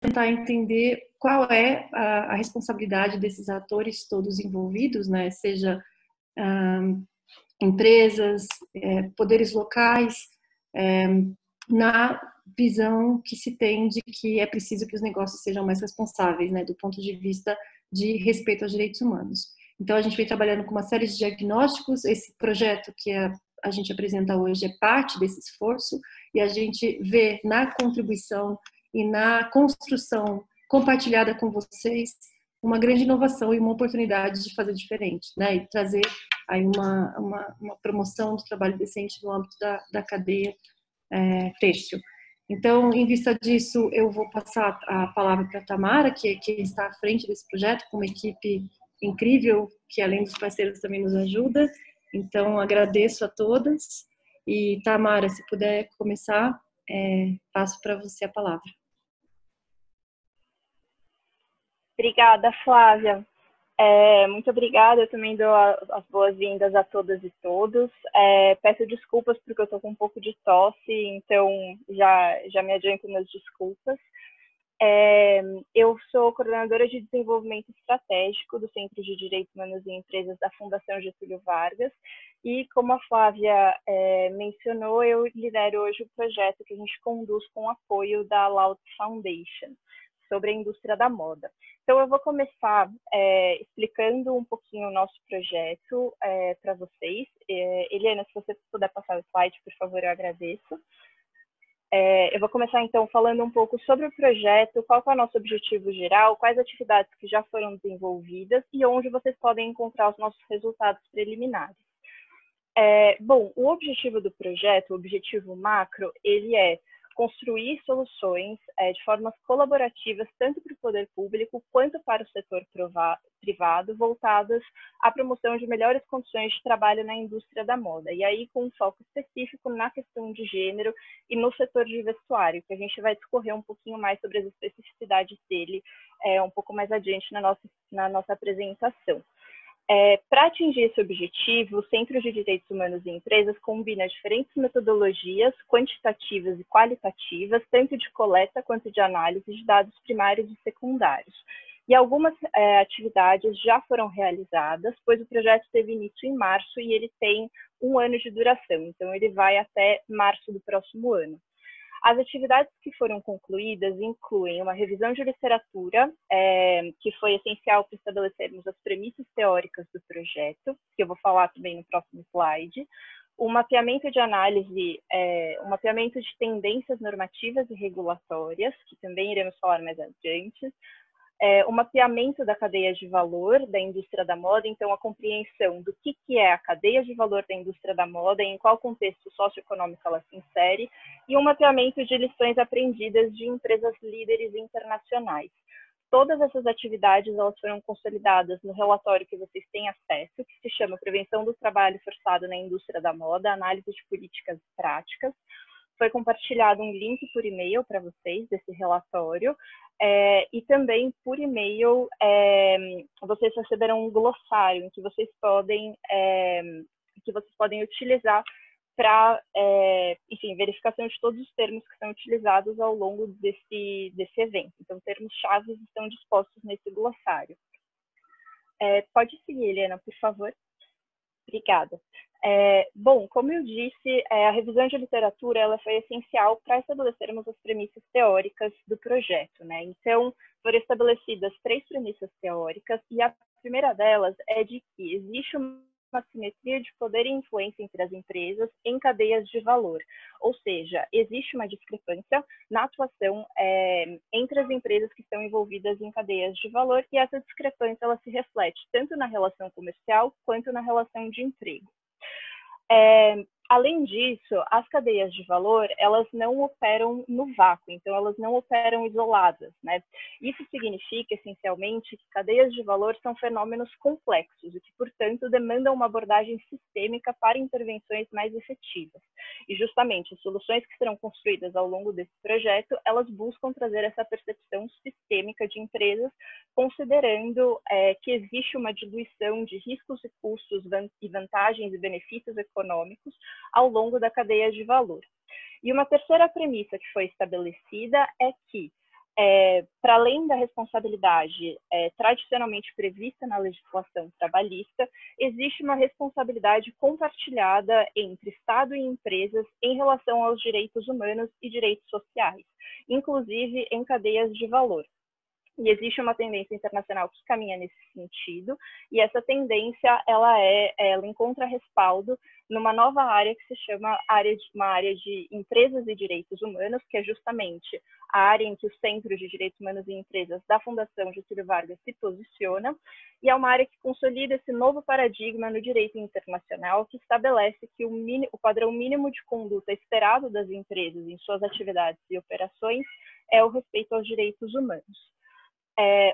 tentar entender qual é a responsabilidade desses atores todos envolvidos, né? Seja empresas, poderes locais, na visão que se tem de que é preciso que os negócios sejam mais responsáveis, né, do ponto de vista de respeito aos direitos humanos. Então, a gente vem trabalhando com uma série de diagnósticos. Esse projeto que a gente apresenta hoje é parte desse esforço, e a gente vê na contribuição e na construção compartilhada com vocês uma grande inovação e uma oportunidade de fazer diferente, né, e trazer aí uma promoção do trabalho decente no âmbito da cadeia têxtil. Então, em vista disso, eu vou passar a palavra para a Tamara, que é quem está à frente desse projeto, com uma equipe incrível, que além dos parceiros também nos ajuda. Então, agradeço a todas. E, Tamara, se puder começar, passo para você a palavra. Obrigada, Flávia. Muito obrigada, eu também dou as boas-vindas a todas e todos. Peço desculpas porque eu estou com um pouco de tosse, então já me adianto nas desculpas. Eu sou coordenadora de desenvolvimento estratégico do Centro de Direitos Humanos e Empresas da Fundação Getúlio Vargas, e como a Flávia mencionou, eu lidero hoje o projeto que a gente conduz com o apoio da Laut Foundation, sobre a indústria da moda. Então, eu vou começar explicando um pouquinho o nosso projeto para vocês. Eliana, se você puder passar o slide, por favor, eu agradeço. Eu vou começar, então, falando um pouco sobre o projeto, qual é o nosso objetivo geral, quais atividades que já foram desenvolvidas e onde vocês podem encontrar os nossos resultados preliminares. Bom, o objetivo do projeto, o objetivo macro, ele é construir soluções de formas colaborativas, tanto para o poder público quanto para o setor privado, voltadas à promoção de melhores condições de trabalho na indústria da moda. E aí com um foco específico na questão de gênero e no setor de vestuário, que a gente vai discorrer um pouquinho mais sobre as especificidades dele um pouco mais adiante na nossa apresentação. Para atingir esse objetivo, o Centro de Direitos Humanos e Empresas combina diferentes metodologias quantitativas e qualitativas, tanto de coleta quanto de análise de dados primários e secundários. E algumas atividades já foram realizadas, pois o projeto teve início em março e ele tem 1 ano de duração, então ele vai até março do próximo ano. As atividades que foram concluídas incluem uma revisão de literatura, que foi essencial para estabelecermos as premissas teóricas do projeto, que eu vou falar também no próximo slide, um mapeamento de análise, um mapeamento de tendências normativas e regulatórias, que também iremos falar mais adiante, o mapeamento da cadeia de valor da indústria da moda, então a compreensão do que é a cadeia de valor da indústria da moda e em qual contexto socioeconômico ela se insere, e um mapeamento de lições aprendidas de empresas líderes internacionais. Todas essas atividades elas foram consolidadas no relatório que vocês têm acesso, que se chama Prevenção do Trabalho Forçado na Indústria da Moda, Análise de Políticas e Práticas. Foi compartilhado um link por e-mail para vocês desse relatório, e também por e-mail vocês receberão um glossário em que vocês podem utilizar para, enfim, verificação de todos os termos que são utilizados ao longo desse evento. Então, termos-chave estão dispostos nesse glossário. Pode seguir, Helena, por favor. Obrigada. Bom, como eu disse, a revisão de literatura ela foi essencial para estabelecermos as premissas teóricas do projeto, né? Então, foram estabelecidas 3 premissas teóricas, e a primeira delas é de que existe uma simetria de poder e influência entre as empresas em cadeias de valor, ou seja, existe uma discrepância na atuação entre as empresas que estão envolvidas em cadeias de valor, e essa discrepância ela se reflete tanto na relação comercial quanto na relação de emprego. Além disso, as cadeias de valor, elas não operam no vácuo, então elas não operam isoladas, né? Isso significa, essencialmente, que cadeias de valor são fenômenos complexos e que, portanto, demandam uma abordagem sistêmica para intervenções mais efetivas. E, justamente, as soluções que serão construídas ao longo desse projeto, elas buscam trazer essa percepção sistêmica de empresas, considerando que existe uma diluição de riscos e custos e vantagens e benefícios econômicos ao longo da cadeia de valor. E uma terceira premissa que foi estabelecida é que para além da responsabilidade tradicionalmente prevista na legislação trabalhista, existe uma responsabilidade compartilhada entre Estado e empresas em relação aos direitos humanos e direitos sociais, inclusive em cadeias de valor. E existe uma tendência internacional que caminha nesse sentido, e essa tendência ela encontra respaldo numa nova área que se chama uma área de empresas e direitos humanos, que é justamente a área em que o Centro de Direitos Humanos e Empresas da Fundação Getúlio Vargas se posiciona, e é uma área que consolida esse novo paradigma no direito internacional, que estabelece que o padrão mínimo de conduta esperado das empresas em suas atividades e operações é o respeito aos direitos humanos.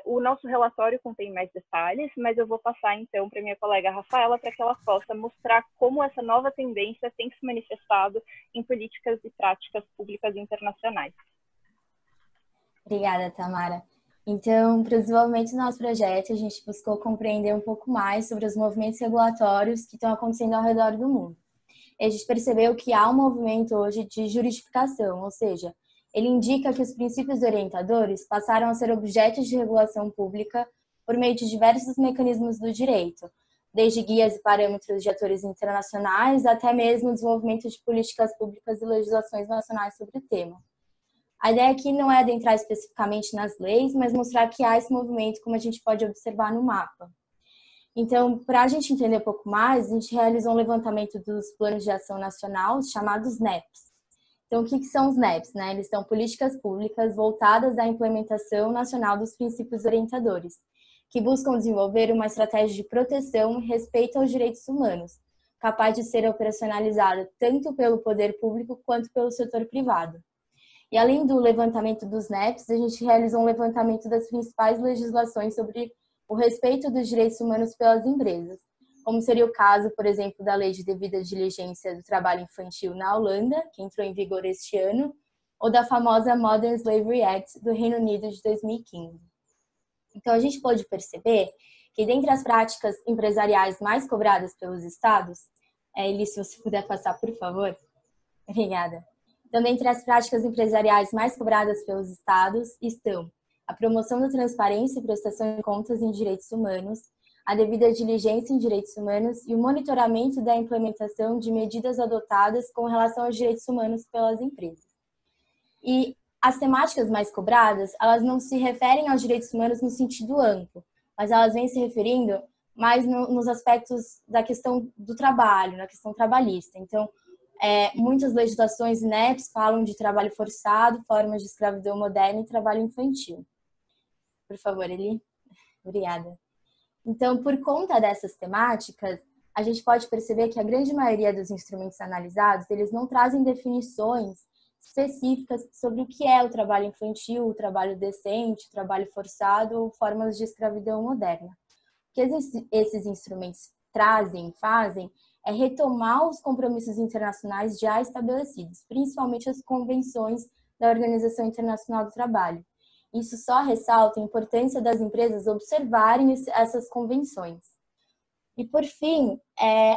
O nosso relatório contém mais detalhes, mas eu vou passar então para minha colega Rafaela para que ela possa mostrar como essa nova tendência tem se manifestado em políticas e práticas públicas internacionais. Obrigada, Tamara. Então, para o desenvolvimento do nosso projeto, a gente buscou compreender um pouco mais sobre os movimentos regulatórios que estão acontecendo ao redor do mundo. E a gente percebeu que há um movimento hoje de juridificação, ou seja, ele indica que os princípios orientadores passaram a ser objetos de regulação pública por meio de diversos mecanismos do direito, desde guias e parâmetros de atores internacionais até mesmo o desenvolvimento de políticas públicas e legislações nacionais sobre o tema. A ideia aqui não é adentrar especificamente nas leis, mas mostrar que há esse movimento, como a gente pode observar no mapa. Então, para a gente entender um pouco mais, a gente realizou um levantamento dos planos de ação nacional, chamados NEPs. Então, o que são os NEPs? Eles são políticas públicas voltadas à implementação nacional dos princípios orientadores, que buscam desenvolver uma estratégia de proteção e respeito aos direitos humanos, capaz de ser operacionalizada tanto pelo poder público quanto pelo setor privado. E além do levantamento dos NEPs, a gente realizou um levantamento das principais legislações sobre o respeito dos direitos humanos pelas empresas, como seria o caso, por exemplo, da Lei de Devida Diligência do Trabalho Infantil na Holanda, que entrou em vigor este ano, ou da famosa Modern Slavery Act do Reino Unido de 2015. Então, a gente pode perceber que, dentre as práticas empresariais mais cobradas pelos estados, Eli, se você puder passar, por favor. Obrigada. Então, dentre as práticas empresariais mais cobradas pelos estados estão a promoção da transparência e prestação de contas em direitos humanos, a devida diligência em direitos humanos e o monitoramento da implementação de medidas adotadas com relação aos direitos humanos pelas empresas. E as temáticas mais cobradas, elas não se referem aos direitos humanos no sentido amplo, mas elas vêm se referindo mais nos aspectos da questão do trabalho, na questão trabalhista. Então, muitas legislações NEPs falam de trabalho forçado, formas de escravidão moderna e trabalho infantil. Por favor, Eli. Obrigada. Então, por conta dessas temáticas, a gente pode perceber que a grande maioria dos instrumentos analisados, eles não trazem definições específicas sobre o que é o trabalho infantil, o trabalho decente, o trabalho forçado ou formas de escravidão moderna. O que esses instrumentos fazem, é retomar os compromissos internacionais já estabelecidos, principalmente as convenções da Organização Internacional do Trabalho. Isso só ressalta a importância das empresas observarem essas convenções. E, por fim,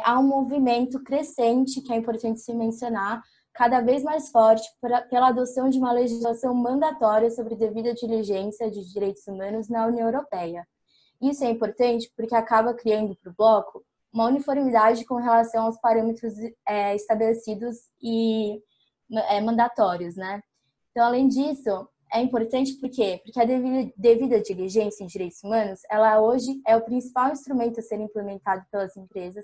há um movimento crescente, que é importante se mencionar, cada vez mais forte pela adoção de uma legislação mandatória sobre devida diligência de direitos humanos na União Europeia. Isso é importante porque acaba criando para o bloco uma uniformidade com relação aos parâmetros estabelecidos e mandatórios, né? Então, além disso, é importante por quê? Porque a devida diligência em direitos humanos, ela hoje é o principal instrumento a ser implementado pelas empresas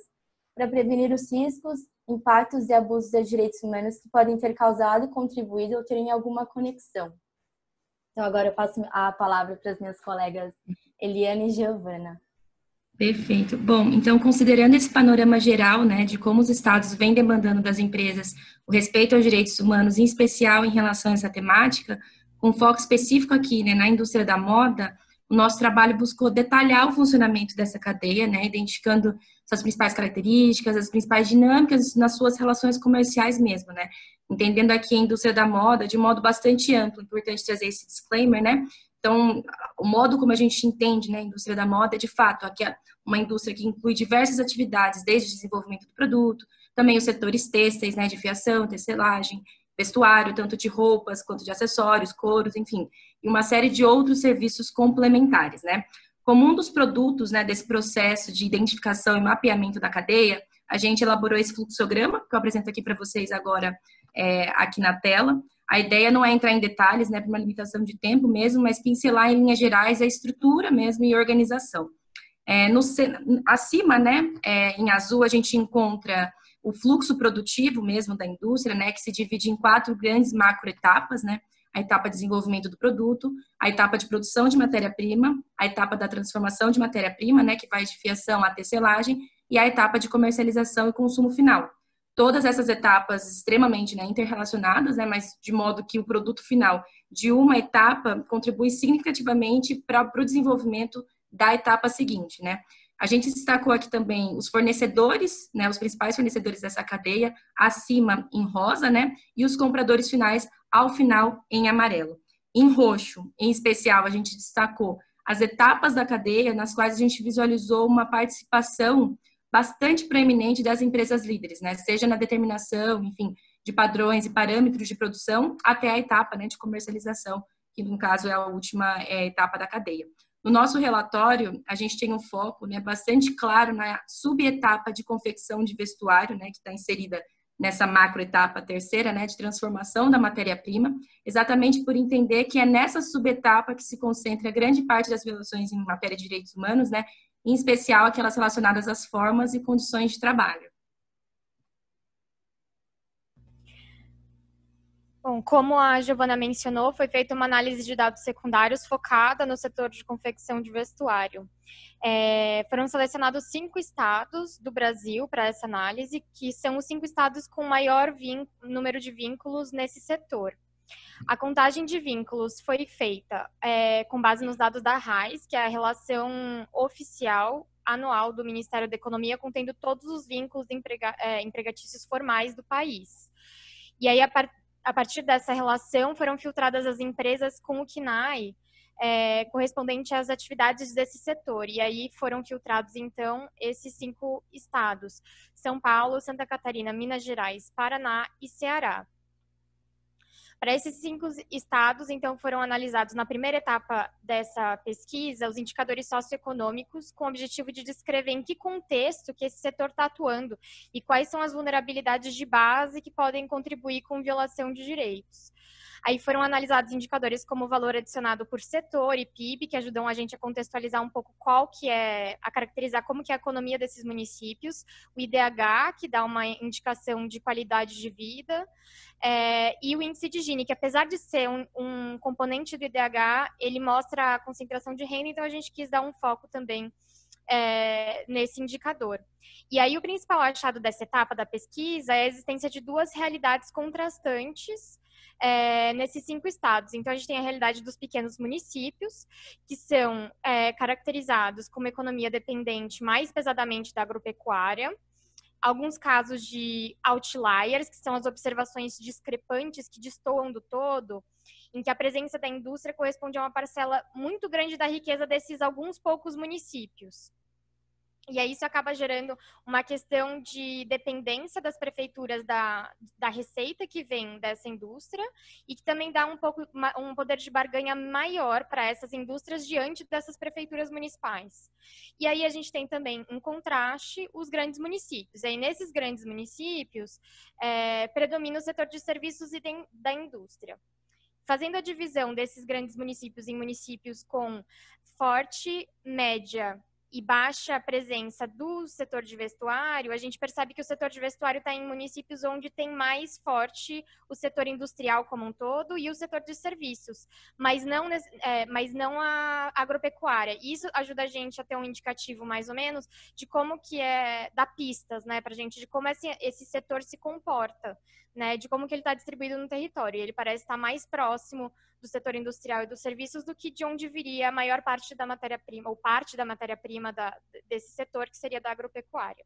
para prevenir os riscos, impactos e abusos de direitos humanos que podem ter causado, contribuído ou terem alguma conexão. Então, agora eu passo a palavra para as minhas colegas Eliane e Giovana. Perfeito. Bom, então, considerando esse panorama geral, de como os estados vêm demandando das empresas o respeito aos direitos humanos, em especial em relação a essa temática, com foco específico aqui, na indústria da moda, o nosso trabalho buscou detalhar o funcionamento dessa cadeia, identificando suas principais características, as principais dinâmicas nas suas relações comerciais mesmo, entendendo aqui a indústria da moda de modo bastante amplo, importante trazer esse disclaimer, Então, o modo como a gente entende, a indústria da moda é, de fato, aqui uma indústria que inclui diversas atividades, desde o desenvolvimento do produto, também os setores têxteis, de fiação, tecelagem, vestuário, tanto de roupas quanto de acessórios, couros, enfim. e uma série de outros serviços complementares, né? Como um dos produtos, né, desse processo de identificação e mapeamento da cadeia, a gente elaborou esse fluxograma, que eu apresento aqui para vocês agora, aqui na tela. A ideia não é entrar em detalhes, né, por uma limitação de tempo mesmo, mas pincelar em linhas gerais a estrutura mesmo e organização. Acima, né, em azul, a gente encontra o fluxo produtivo mesmo da indústria, né, que se divide em 4 grandes macroetapas, né, a etapa de desenvolvimento do produto, a etapa de produção de matéria-prima, a etapa da transformação de matéria-prima, né, que vai de fiação à tecelagem, e a etapa de comercialização e consumo final. Todas essas etapas extremamente, né, interrelacionadas, né, mas de modo que o produto final de uma etapa contribui significativamente para o desenvolvimento da etapa seguinte, né. A gente destacou aqui também os fornecedores, né, os principais fornecedores dessa cadeia, acima em rosa, né, e os compradores finais ao final em amarelo. Em roxo, em especial, a gente destacou as etapas da cadeia nas quais a gente visualizou uma participação bastante proeminente das empresas líderes, né, seja na determinação, enfim, de padrões e parâmetros de produção, até a etapa, né, de comercialização, que no caso é a última etapa da cadeia. No nosso relatório, a gente tem um foco, né, bastante claro na subetapa de confecção de vestuário, né, que está inserida nessa macroetapa terceira, né, de transformação da matéria-prima, exatamente por entender que é nessa subetapa que se concentra grande parte das violações em matéria de direitos humanos, né, em especial aquelas relacionadas às formas e condições de trabalho. Bom, como a Giovana mencionou, foi feita uma análise de dados secundários focada no setor de confecção de vestuário. Foram selecionados 5 estados do Brasil para essa análise, que são os 5 estados com maior número de vínculos nesse setor. A contagem de vínculos foi feita com base nos dados da RAIS, que é a relação oficial anual do Ministério da Economia, contendo todos os vínculos empregatícios formais do país. E aí, a partir dessa relação, foram filtradas as empresas com o CNAE, correspondente às atividades desse setor. E aí foram filtrados, então, esses 5 estados: São Paulo, Santa Catarina, Minas Gerais, Paraná e Ceará. Para esses 5 estados, então, foram analisados na primeira etapa dessa pesquisa os indicadores socioeconômicos, com o objetivo de descrever em que contexto que esse setor está atuando e quais são as vulnerabilidades de base que podem contribuir com violação de direitos. Aí foram analisados indicadores como o valor adicionado por setor e PIB, que ajudam a gente a contextualizar um pouco a caracterizar como que é a economia desses municípios, o IDH, que dá uma indicação de qualidade de vida, e o índice de Gini, que apesar de ser um componente do IDH, ele mostra a concentração de renda, então a gente quis dar um foco também nesse indicador. E aí o principal achado dessa etapa da pesquisa é a existência de 2 realidades contrastantes nesses 5 estados. Então, a gente tem a realidade dos pequenos municípios, que são caracterizados como economia dependente mais pesadamente da agropecuária, alguns casos de outliers, que são as observações discrepantes que destoam do todo, em que a presença da indústria corresponde a uma parcela muito grande da riqueza desses alguns poucos municípios. E aí isso acaba gerando uma questão de dependência das prefeituras da receita que vem dessa indústria e que também dá um poder de barganha maior para essas indústrias diante dessas prefeituras municipais. E aí a gente tem também, em contraste, os grandes municípios. E aí nesses grandes municípios predomina o setor de serviços e da indústria. Fazendo a divisão desses grandes municípios em municípios com forte, média e baixa presença do setor de vestuário, a gente percebe que o setor de vestuário está em municípios onde tem mais forte o setor industrial como um todo e o setor de serviços, mas não a agropecuária. Isso ajuda a gente a ter um indicativo, mais ou menos, de como que dá pistas, né, para a gente, de como esse setor se comporta, né, de como que ele está distribuído no território. Ele parece estar mais próximo do setor industrial e dos serviços do que de onde viria a maior parte da matéria-prima, ou parte da matéria-prima desse setor, que seria da agropecuária.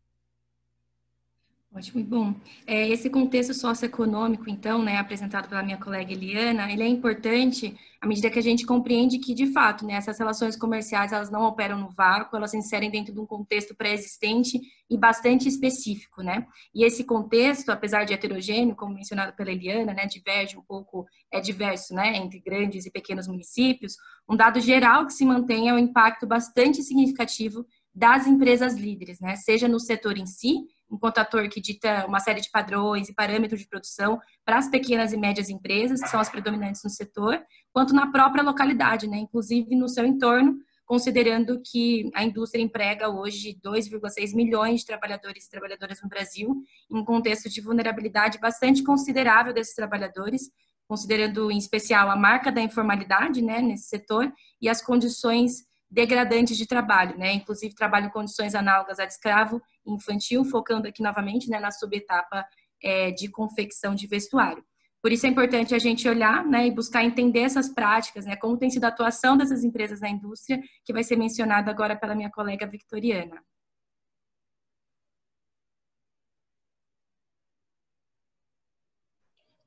Ótimo e bom. Esse contexto socioeconômico, então, né, apresentado pela minha colega Eliana, ele é importante à medida que a gente compreende que, de fato, né, essas relações comerciais, elas não operam no vácuo, elas se inserem dentro de um contexto pré-existente e bastante específico, né? E esse contexto, apesar de heterogêneo, como mencionado pela Eliana, né, diverge um pouco, é diverso, né, entre grandes e pequenos municípios, um dado geral que se mantém é o impacto bastante significativo das empresas líderes, né, seja no setor em si, enquanto ator que dita uma série de padrões e parâmetros de produção para as pequenas e médias empresas, que são as predominantes no setor, quanto na própria localidade, né, inclusive no seu entorno, considerando que a indústria emprega hoje 2,6 milhões de trabalhadores e trabalhadoras no Brasil, em um contexto de vulnerabilidade bastante considerável desses trabalhadores, considerando em especial a marca da informalidade, né, nesse setor e as condições degradantes de trabalho, né, inclusive trabalho em condições análogas a de escravo infantil, focando aqui novamente, né, na subetapa de confecção de vestuário. Por isso é importante a gente olhar, né, e buscar entender essas práticas, né, como tem sido a atuação dessas empresas na indústria, que vai ser mencionado agora pela minha colega Victoriana.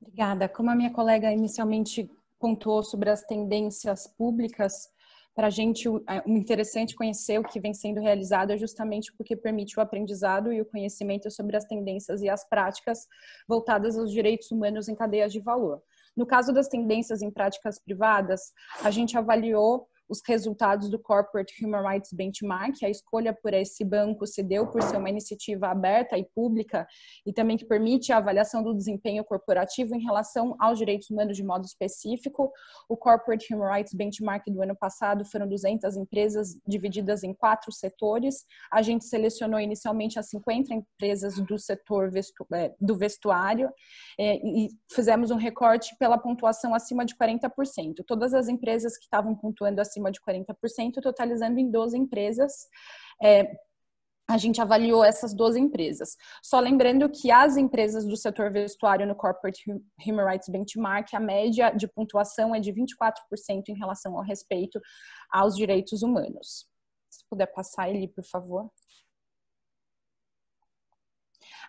Obrigada. Como a minha colega inicialmente pontuou sobre as tendências públicas, para a gente o interessante conhecer o que vem sendo realizado é justamente porque permite o aprendizado e o conhecimento sobre as tendências e as práticas voltadas aos direitos humanos em cadeias de valor. No caso das tendências em práticas privadas, a gente avaliou os resultados do Corporate Human Rights Benchmark. A escolha por esse banco se deu por ser uma iniciativa aberta e pública e também que permite a avaliação do desempenho corporativo em relação aos direitos humanos de modo específico. O Corporate Human Rights Benchmark do ano passado foram 200 empresas divididas em 4 setores. A gente selecionou inicialmente as 50 empresas do setor do vestuário e fizemos um recorte pela pontuação acima de 40%. Todas as empresas que estavam pontuando acima de 40%, totalizando em 12 empresas. A gente avaliou essas 12 empresas. Só lembrando que as empresas do setor vestuário no Corporate Human Rights Benchmark, a média de pontuação é de 24% em relação ao respeito aos direitos humanos. Se puder passar ele, por favor.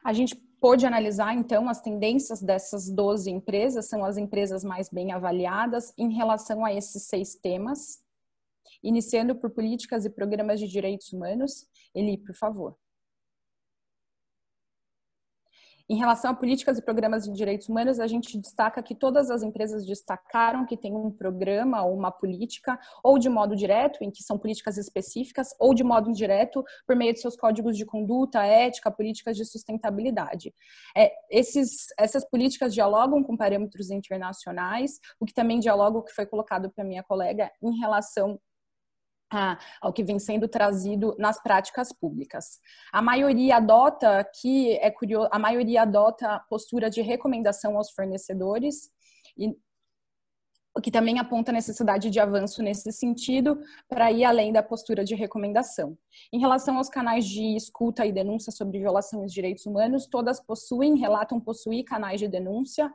A gente pôde analisar, então, as tendências dessas 12 empresas, são as empresas mais bem avaliadas em relação a esses 6 temas. Iniciando por políticas e programas de direitos humanos. Eli, por favor. Em relação a políticas e programas de direitos humanos, a gente destaca que todas as empresas destacaram que tem um programa ou uma política, ou de modo direto, em que são políticas específicas, ou de modo indireto, por meio de seus códigos de conduta, ética, políticas de sustentabilidade. Essas políticas dialogam com parâmetros internacionais, o que também dialoga o que foi colocado pela minha colega em relação ao que vem sendo trazido nas práticas públicas. A maioria adota, aqui é curioso, a maioria adota a postura de recomendação aos fornecedores, o que também aponta a necessidade de avanço nesse sentido, para ir além da postura de recomendação. Em relação aos canais de escuta e denúncia sobre violação dos direitos humanos, todas relatam possuir canais de denúncia,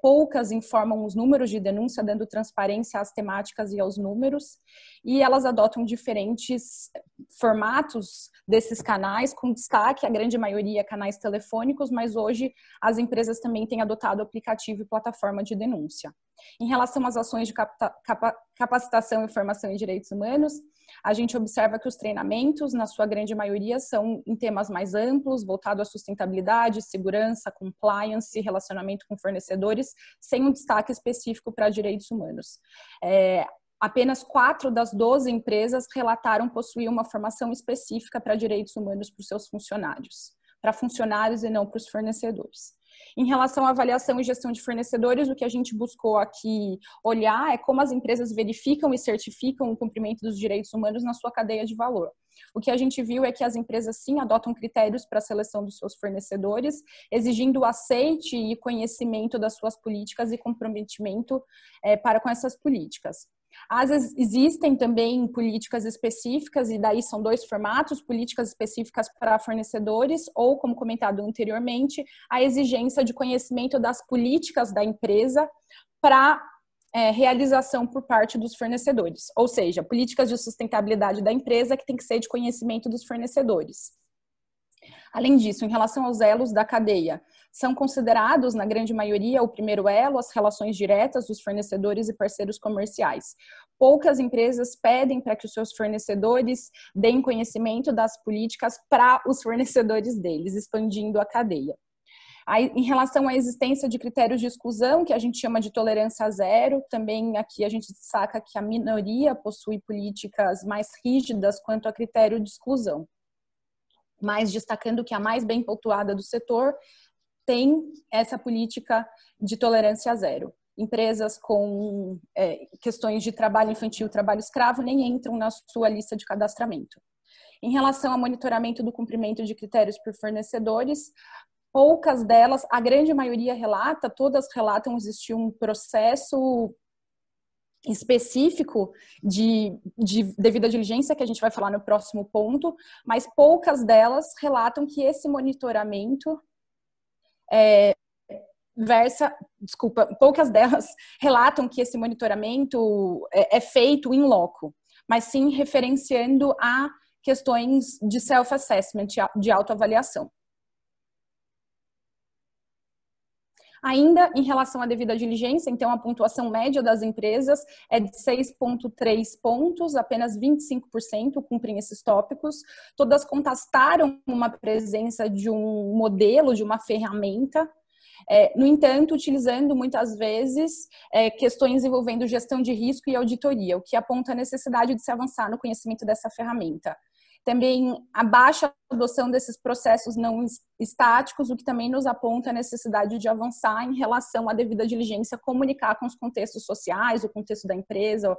poucas informam os números de denúncia, dando transparência às temáticas e aos números, e elas adotam diferentes formatos desses canais, com destaque, a grande maioria, canais telefônicos, mas hoje as empresas também têm adotado aplicativo e plataforma de denúncia. Em relação às ações de capacitação e formação em direitos humanos, a gente observa que os treinamentos, na sua grande maioria, são em temas mais amplos, voltados à sustentabilidade, segurança, compliance, relacionamento com fornecedores, sem um destaque específico para direitos humanos. Apenas 4 das 12 empresas relataram possuir uma formação específica para direitos humanos para os seus funcionários, para funcionários e não para os fornecedores. Em relação à avaliação e gestão de fornecedores, o que a gente buscou aqui olhar é como as empresas verificam e certificam o cumprimento dos direitos humanos na sua cadeia de valor. O que a gente viu é que as empresas, sim, adotam critérios para a seleção dos seus fornecedores, exigindo o aceite e conhecimento das suas políticas e comprometimento para com essas políticas. Às vezes existem também políticas específicas, e daí são 2 formatos, políticas específicas para fornecedores ou, como comentado anteriormente, a exigência de conhecimento das políticas da empresa para realização por parte dos fornecedores, ou seja, políticas de sustentabilidade da empresa que tem que ser de conhecimento dos fornecedores. Além disso, em relação aos elos da cadeia, são considerados, na grande maioria, o primeiro elo, as relações diretas dos fornecedores e parceiros comerciais. Poucas empresas pedem para que os seus fornecedores deem conhecimento das políticas para os fornecedores deles, expandindo a cadeia. Aí, em relação à existência de critérios de exclusão, que a gente chama de tolerância zero, também aqui a gente destaca que a minoria possui políticas mais rígidas quanto a critério de exclusão. Mas destacando que a mais bem pontuada do setor tem essa política de tolerância zero. Empresas com questões de trabalho infantil, trabalho escravo, nem entram na sua lista de cadastramento. Em relação ao monitoramento do cumprimento de critérios por fornecedores, poucas delas, a grande maioria relata, todas relatam existir um processo específico de devida diligência, que a gente vai falar no próximo ponto, mas poucas delas relatam que esse monitoramento poucas delas relatam que esse monitoramento é feito in loco, mas sim referenciando a questões de self-assessment, de autoavaliação. Ainda em relação à devida diligência, então a pontuação média das empresas é de 6,3 pontos, apenas 25% cumprem esses tópicos. Todas contestaram uma presença de um modelo, de uma ferramenta. No entanto, utilizando muitas vezes questões envolvendo gestão de risco e auditoria, o que aponta a necessidade de se avançar no conhecimento dessa ferramenta. Também a baixa adoção desses processos não estáticos, o que também nos aponta a necessidade de avançar em relação à devida diligência, comunicar com os contextos sociais, o contexto da empresa,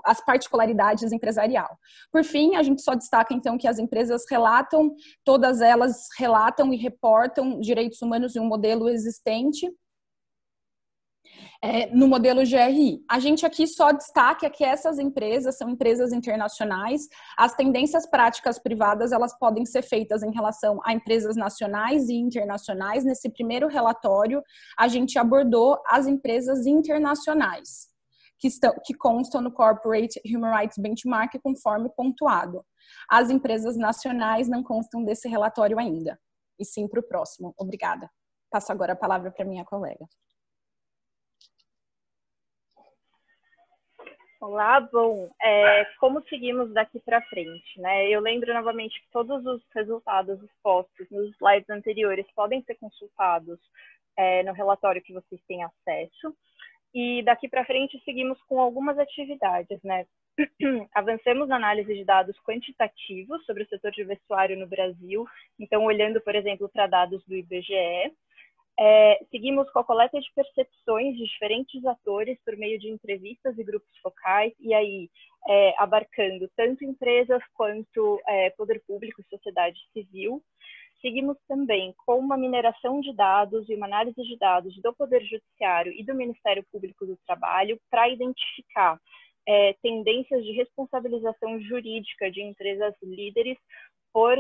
as particularidades empresarial. Por fim, a gente só destaca então que as empresas relatam, todas elas relatam e reportam direitos humanos em um modelo existente, no modelo GRI. A gente aqui só destaca que essas empresas são empresas internacionais. As tendências práticas privadas, elas podem ser feitas em relação a empresas nacionais e internacionais. Nesse primeiro relatório, a gente abordou as empresas internacionais, que constam no Corporate Human Rights Benchmark, conforme pontuado. As empresas nacionais não constam desse relatório ainda, e sim para o próximo. Obrigada. Passo agora a palavra para minha colega. Olá, bom, como seguimos daqui para frente, né? Eu lembro novamente que todos os resultados expostos nos slides anteriores podem ser consultados no relatório que vocês têm acesso, e daqui para frente seguimos com algumas atividades, né? Avançamos na análise de dados quantitativos sobre o setor de vestuário no Brasil, então olhando, por exemplo, para dados do IBGE. Seguimos com a coleta de percepções de diferentes atores por meio de entrevistas e grupos focais, e aí abarcando tanto empresas quanto poder público e sociedade civil. Seguimos também com uma mineração de dados e uma análise de dados do Poder Judiciário e do Ministério Público do Trabalho para identificar tendências de responsabilização jurídica de empresas líderes por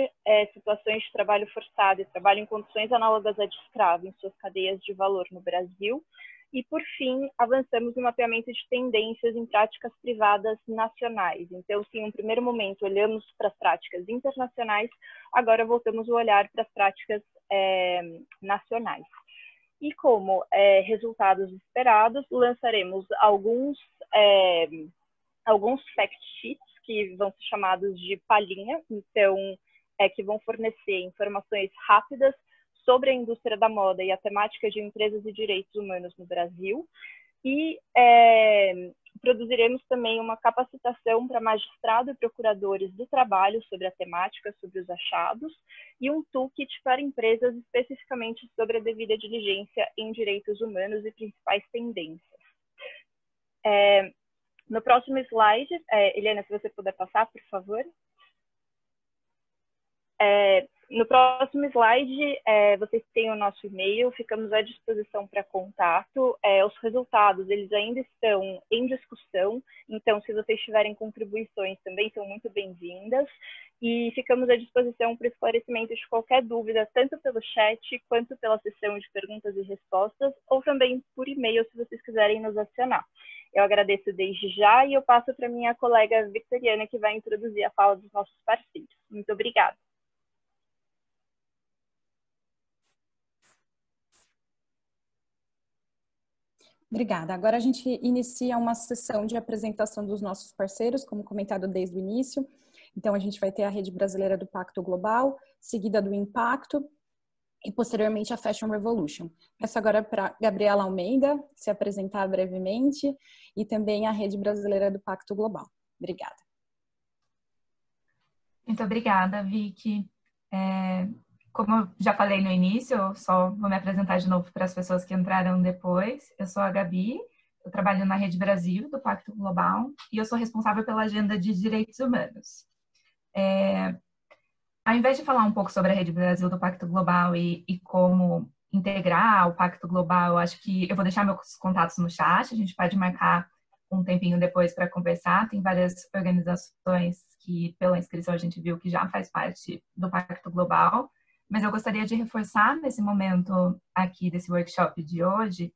situações de trabalho forçado e trabalho em condições análogas a de escravo em suas cadeias de valor no Brasil. E, por fim, avançamos no mapeamento de tendências em práticas privadas nacionais. Então, sim, no primeiro momento, olhamos para as práticas internacionais, agora voltamos o olhar para as práticas nacionais. E como resultados esperados, lançaremos alguns fact sheets, que vão ser chamados de palhinha, então, que vão fornecer informações rápidas sobre a indústria da moda e a temática de empresas e direitos humanos no Brasil. E produziremos também uma capacitação para magistrado e procuradores do trabalho sobre a temática, sobre os achados, e um toolkit para empresas especificamente sobre a devida diligência em direitos humanos e principais tendências. No próximo slide, Eliana, se você puder passar, por favor. No próximo slide, vocês têm o nosso e-mail, ficamos à disposição para contato. Os resultados, eles ainda estão em discussão, então, se vocês tiverem contribuições, também são muito bem-vindas. E ficamos à disposição para esclarecimento de qualquer dúvida, tanto pelo chat, quanto pela sessão de perguntas e respostas, ou também por e-mail, se vocês quiserem nos acionar. Eu agradeço desde já e eu passo para minha colega Victoriana, que vai introduzir a fala dos nossos parceiros. Muito obrigada. Obrigada. Agora a gente inicia uma sessão de apresentação dos nossos parceiros, como comentado desde o início. Então, a gente vai ter a Rede Brasileira do Pacto Global, seguida do Impacto e, posteriormente, a Fashion Revolution. Peço agora para Gabriela Almeida se apresentar brevemente e também a Rede Brasileira do Pacto Global. Obrigada. Muito obrigada, Vicky. Como eu já falei no início, eu só vou me apresentar de novo para as pessoas que entraram depois. Eu sou a Gabi, eu trabalho na Rede Brasil do Pacto Global e eu sou responsável pela agenda de direitos humanos. Ao invés de falar um pouco sobre a Rede Brasil do Pacto Global e como integrar o Pacto Global, eu acho que eu vou deixar meus contatos no chat, a gente pode marcar um tempinho depois para conversar. Tem várias organizações que, pela inscrição, a gente viu que já faz parte do Pacto Global, mas eu gostaria de reforçar nesse momento aqui desse workshop de hoje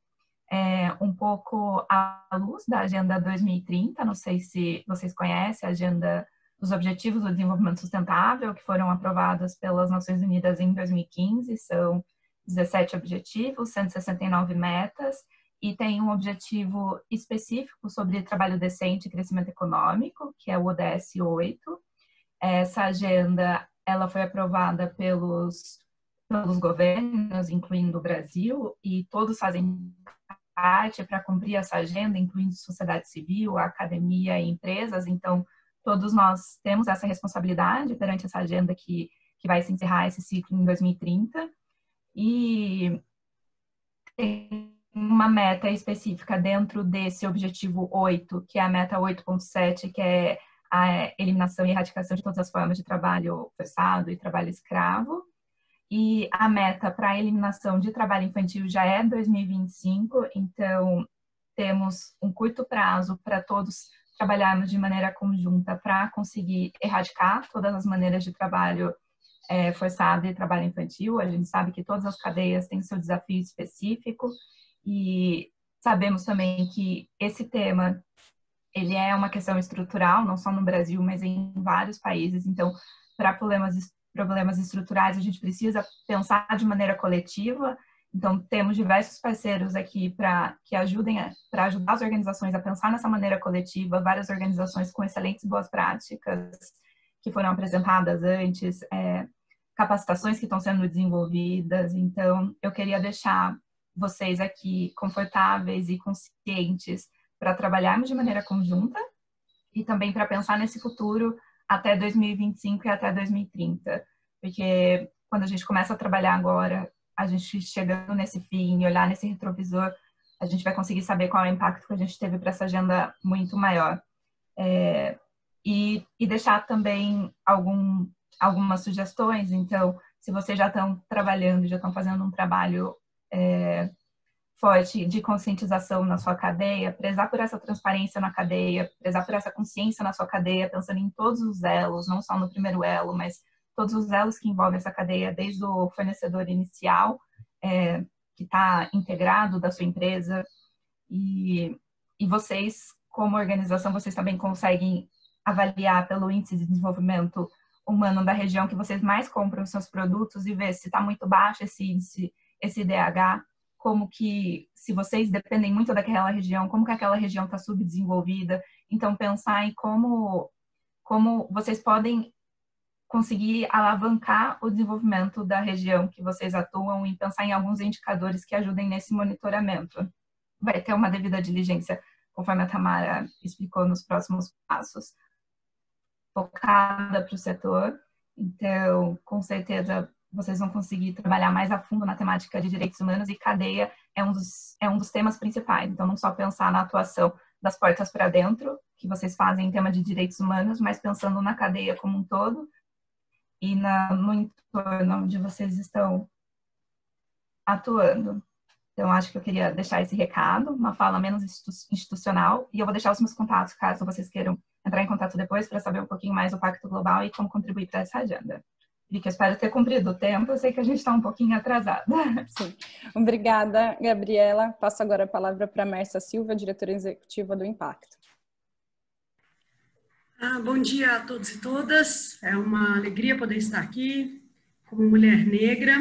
um pouco à luz da Agenda 2030. Não sei se vocês conhecem a Agenda dos Objetivos do Desenvolvimento Sustentável, que foram aprovados pelas Nações Unidas em 2015. São 17 objetivos, 169 metas, e tem um objetivo específico sobre trabalho decente e crescimento econômico, que é o ODS 8. Essa agenda ela foi aprovada pelos governos, incluindo o Brasil, e todos fazem parte para cumprir essa agenda, incluindo sociedade civil, academia e empresas. Então, todos nós temos essa responsabilidade perante essa agenda que vai se encerrar esse ciclo em 2030. E tem uma meta específica dentro desse objetivo 8, que é a meta 8.7, que é a eliminação e erradicação de todas as formas de trabalho forçado e trabalho escravo. E a meta para a eliminação de trabalho infantil já é 2025, então temos um curto prazo para todos trabalharmos de maneira conjunta para conseguir erradicar todas as maneiras de trabalho forçado e trabalho infantil. A gente sabe que todas as cadeias têm seu desafio específico e sabemos também que esse tema ele é uma questão estrutural, não só no Brasil, mas em vários países. Então, para problemas estruturais, a gente precisa pensar de maneira coletiva. Então, temos diversos parceiros aqui para ajudar as organizações a pensar nessa maneira coletiva, várias organizações com excelentes boas práticas que foram apresentadas antes, capacitações que estão sendo desenvolvidas. Então, eu queria deixar vocês aqui confortáveis e conscientes para trabalharmos de maneira conjunta e também para pensar nesse futuro até 2025 e até 2030. Porque quando a gente começa a trabalhar agora, a gente chegando nesse fim e olhar nesse retrovisor, a gente vai conseguir saber qual é o impacto que a gente teve para essa agenda muito maior. E deixar também algumas sugestões. Então, se vocês já estão trabalhando, já estão fazendo um trabalho forte de conscientização na sua cadeia, prezar por essa transparência na cadeia, prezar por essa consciência na sua cadeia, pensando em todos os elos, não só no primeiro elo, mas todos os elos que envolvem essa cadeia, desde o fornecedor inicial, que está integrado da sua empresa, e vocês, como organização, vocês também conseguem avaliar pelo índice de desenvolvimento humano da região que vocês mais compram os seus produtos e ver se está muito baixo esse índice, esse IDH, como que, se vocês dependem muito daquela região, como que aquela região está subdesenvolvida. Então, pensar em como vocês podem conseguir alavancar o desenvolvimento da região que vocês atuam e pensar em alguns indicadores que ajudem nesse monitoramento. Vai ter uma devida diligência, conforme a Tamara explicou nos próximos passos, focada para o setor. Então, com certeza, vocês vão conseguir trabalhar mais a fundo na temática de direitos humanos, e cadeia é um dos temas principais. Então, não só pensar na atuação das portas para dentro, que vocês fazem em tema de direitos humanos, mas pensando na cadeia como um todo e no entorno onde vocês estão atuando. Então, acho que eu queria deixar esse recado, uma fala menos institucional, e eu vou deixar os meus contatos, caso vocês queiram entrar em contato depois para saber um pouquinho mais do Pacto Global e como contribuir para essa agenda. Vicky, eu espero ter cumprido o tempo, eu sei que a gente está um pouquinho atrasada. Sim. Obrigada, Gabriela. Passo agora a palavra para a Mércia Silva, diretora executiva do Impacto. Bom dia a todos e todas. É uma alegria poder estar aqui como mulher negra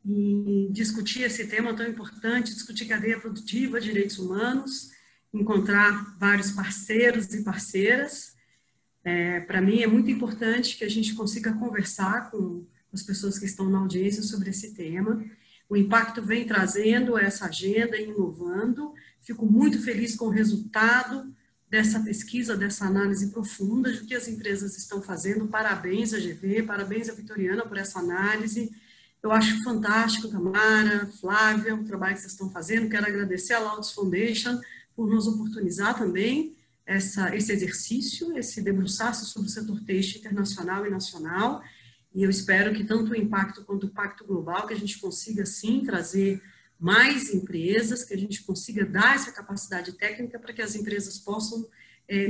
em discutir esse tema tão importante, discutir cadeia produtiva, direitos humanos, encontrar vários parceiros e parceiras. Para mim é muito importante que a gente consiga conversar com as pessoas que estão na audiência sobre esse tema. O Impacto vem trazendo essa agenda e inovando. Fico muito feliz com o resultado dessa pesquisa, dessa análise profunda do que as empresas estão fazendo. Parabéns à GV, parabéns à Vitoriana por essa análise. Eu acho fantástico, Tamara, Flávia, o trabalho que vocês estão fazendo. Quero agradecer à Laudes Foundation por nos oportunizar também esse exercício, esse debruçar-se sobre o setor têxtil internacional e nacional. E eu espero que tanto o Impacto quanto o Pacto Global, que a gente consiga, sim, trazer mais empresas, que a gente consiga dar essa capacidade técnica para que as empresas possam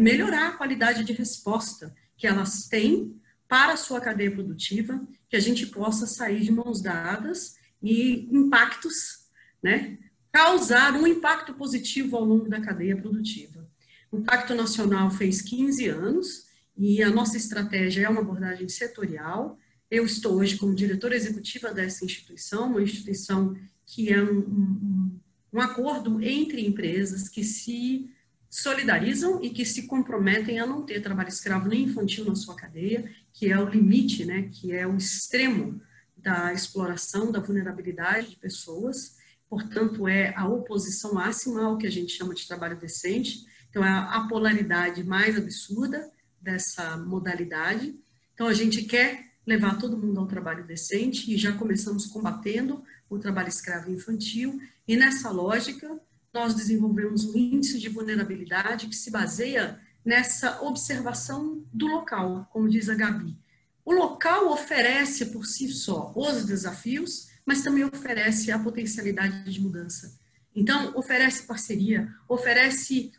melhorar a qualidade de resposta que elas têm para a sua cadeia produtiva, que a gente possa sair de mãos dadas e impactos, né, causar um impacto positivo ao longo da cadeia produtiva. O Pacto Nacional fez 15 anos e a nossa estratégia é uma abordagem setorial. Eu estou hoje como diretora executiva dessa instituição, uma instituição que é um acordo entre empresas que se solidarizam e que se comprometem a não ter trabalho escravo nem infantil na sua cadeia, que é o limite, né, que é o extremo da exploração, da vulnerabilidade de pessoas. Portanto, é a oposição máxima ao que a gente chama de trabalho decente. Então, é a polaridade mais absurda dessa modalidade. Então, a gente quer levar todo mundo ao trabalho decente e já começamos combatendo o trabalho escravo infantil. E nessa lógica, nós desenvolvemos um índice de vulnerabilidade que se baseia nessa observação do local, como diz a Gabi. O local oferece por si só os desafios, mas também oferece a potencialidade de mudança. Então, oferece parceria, oferece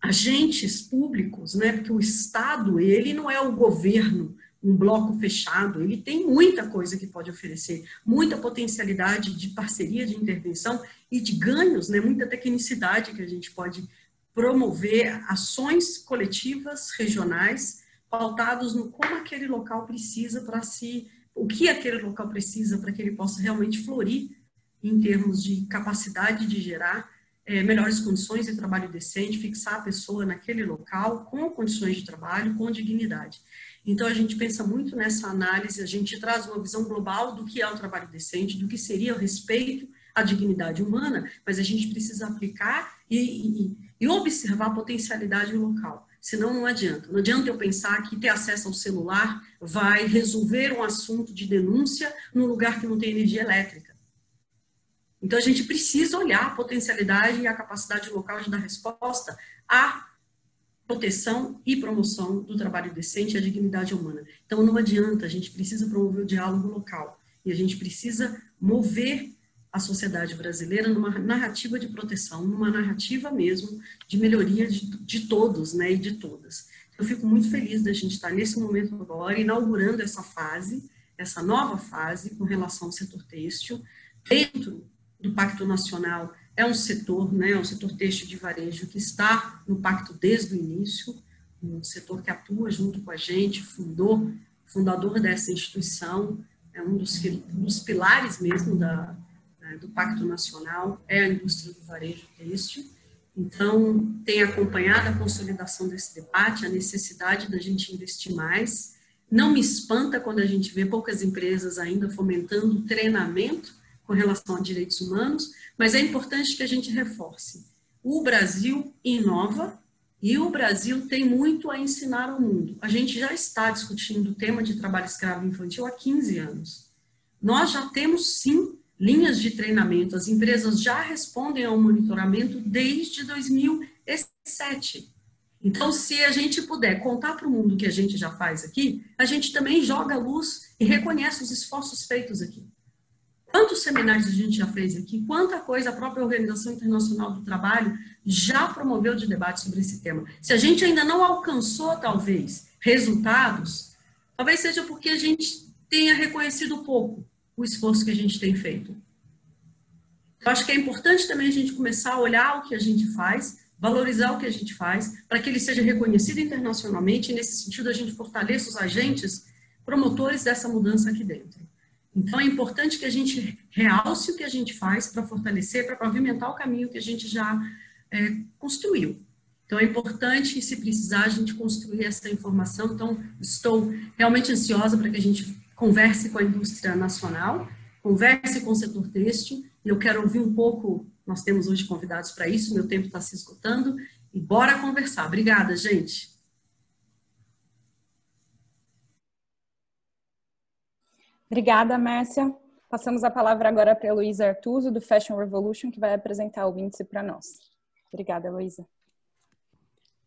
agentes públicos, né? Porque o Estado, ele não é o governo, um bloco fechado, ele tem muita coisa que pode oferecer, muita potencialidade de parceria, de intervenção e de ganhos, né? Muita tecnicidade que a gente pode promover ações coletivas, regionais, pautados no como aquele local precisa para o que aquele local precisa para que ele possa realmente florir em termos de capacidade de gerar melhores condições de trabalho decente, fixar a pessoa naquele local com condições de trabalho, com dignidade. Então, a gente pensa muito nessa análise, a gente traz uma visão global do que é o trabalho decente, do que seria o respeito à dignidade humana, mas a gente precisa aplicar e observar a potencialidade local. Senão não adianta. Não adianta eu pensar que ter acesso ao celular vai resolver um assunto de denúncia num lugar que não tem energia elétrica. Então, a gente precisa olhar a potencialidade e a capacidade local de dar resposta à proteção e promoção do trabalho decente e a dignidade humana. Então, não adianta, a gente precisa promover o diálogo local e a gente precisa mover a sociedade brasileira numa narrativa de proteção, numa narrativa mesmo de melhoria de todos, né, e de todas. Eu fico muito feliz da gente estar nesse momento agora, inaugurando essa fase, essa nova fase com relação ao setor têxtil. Dentro do Pacto Nacional é um setor, né, um setor têxtil de varejo que está no pacto desde o início, um setor que atua junto com a gente, fundador dessa instituição, é um dos pilares mesmo do Pacto Nacional, é a indústria do varejo têxtil. Então, tem acompanhado a consolidação desse debate, a necessidade da gente investir mais. Não me espanta quando a gente vê poucas empresas ainda fomentando treinamento com relação a direitos humanos, mas é importante que a gente reforce. O Brasil inova e o Brasil tem muito a ensinar ao mundo. A gente já está discutindo o tema de trabalho escravo infantil há 15 anos. Nós já temos, sim, linhas de treinamento. As empresas já respondem ao monitoramento desde 2007. Então, se a gente puder contar para o mundo o que a gente já faz aqui, a gente também joga a luz e reconhece os esforços feitos aqui. Quantos seminários a gente já fez aqui, quanta coisa a própria Organização Internacional do Trabalho já promoveu de debate sobre esse tema. Se a gente ainda não alcançou, talvez, resultados, talvez seja porque a gente tenha reconhecido pouco o esforço que a gente tem feito. Eu acho que é importante também a gente começar a olhar o que a gente faz, valorizar o que a gente faz, para que ele seja reconhecido internacionalmente, e nesse sentido a gente fortaleça os agentes promotores dessa mudança aqui dentro. Então, é importante que a gente realce o que a gente faz para fortalecer, para pavimentar o caminho que a gente já construiu. Então, é importante, se precisar, a gente construir essa informação. Então, estou realmente ansiosa para que a gente converse com a indústria nacional, converse com o setor têxtil, e eu quero ouvir um pouco, nós temos hoje convidados para isso, meu tempo está se esgotando, e bora conversar. Obrigada, gente. Obrigada, Mércia. Passamos a palavra agora para a Heloísa Artuso, do Fashion Revolution, que vai apresentar o índice para nós. Obrigada, Heloísa.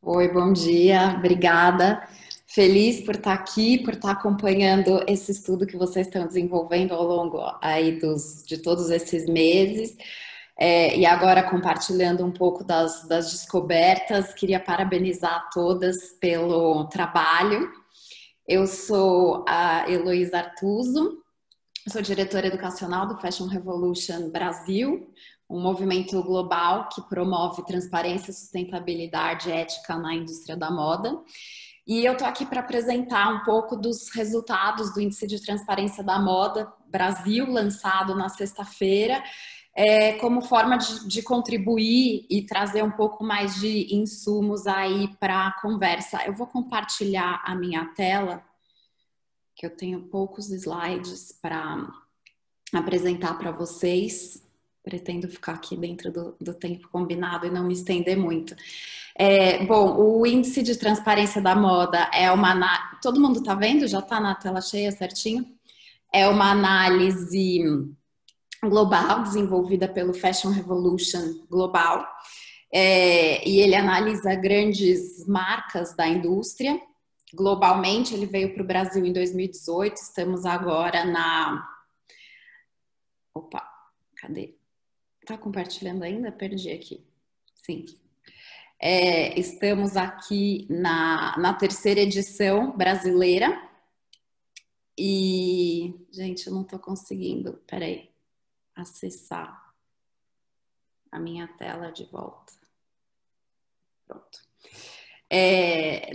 Oi, bom dia, obrigada. Feliz por estar aqui, por estar acompanhando esse estudo que vocês estão desenvolvendo ao longo aí de todos esses meses. E agora compartilhando um pouco das descobertas. Queria parabenizar todas pelo trabalho. Eu sou a Heloísa Artuso, sou diretora educacional do Fashion Revolution Brasil, um movimento global que promove transparência, sustentabilidade e ética na indústria da moda. E eu estou aqui para apresentar um pouco dos resultados do Índice de Transparência da Moda Brasil, lançado na sexta-feira, como forma de contribuir e trazer um pouco mais de insumos aí para a conversa. Eu vou compartilhar a minha tela, que eu tenho poucos slides para apresentar para vocês. Pretendo ficar aqui dentro do tempo combinado e não me estender muito. Bom, o Índice de Transparência da Moda é uma... Todo mundo está vendo? Já está na tela cheia certinho? É uma análise global desenvolvida pelo Fashion Revolution Global. E ele analisa grandes marcas da indústria. Globalmente, ele veio para o Brasil em 2018. Estamos agora na... Opa, cadê? Tá compartilhando ainda? Perdi aqui. Sim. Estamos aqui na terceira edição brasileira. E, gente, eu não tô conseguindo, peraí, acessar a minha tela de volta. Pronto.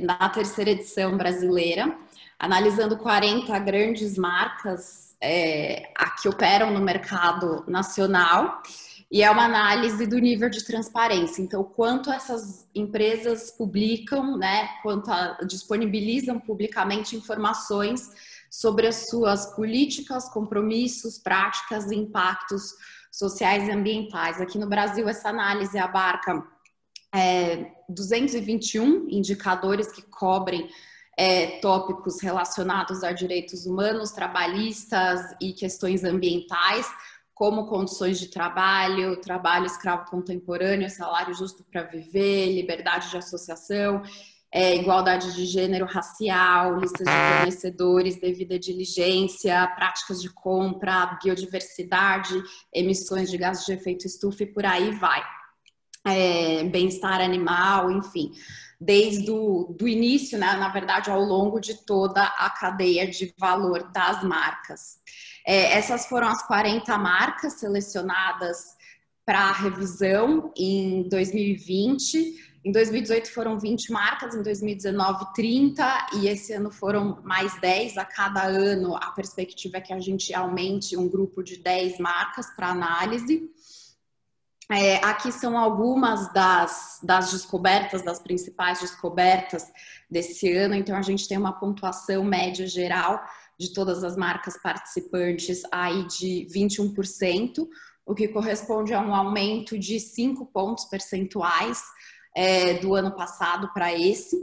Na terceira edição brasileira, analisando 40 grandes marcas que operam no mercado nacional. E é uma análise do nível de transparência. Então, quanto essas empresas publicam, né, disponibilizam publicamente informações sobre as suas políticas, compromissos, práticas e impactos sociais e ambientais. Aqui no Brasil, essa análise abarca 221 indicadores que cobrem tópicos relacionados a direitos humanos, trabalhistas e questões ambientais, como condições de trabalho, trabalho escravo contemporâneo, salário justo para viver, liberdade de associação, igualdade de gênero, racial, listas de fornecedores, devida diligência, práticas de compra, biodiversidade, emissões de gases de efeito estufa e por aí vai. Bem-estar animal, enfim, desde do início, né, na verdade, ao longo de toda a cadeia de valor das marcas. Essas foram as 40 marcas selecionadas para revisão em 2020. Em 2018 foram 20 marcas, em 2019 30 e esse ano foram mais 10 a cada ano. A perspectiva é que a gente aumente um grupo de 10 marcas para análise. Aqui são algumas das descobertas, das principais descobertas desse ano. Então, a gente tem uma pontuação média geral de todas as marcas participantes aí de 21%, o que corresponde a um aumento de 5 pontos percentuais do ano passado para esse.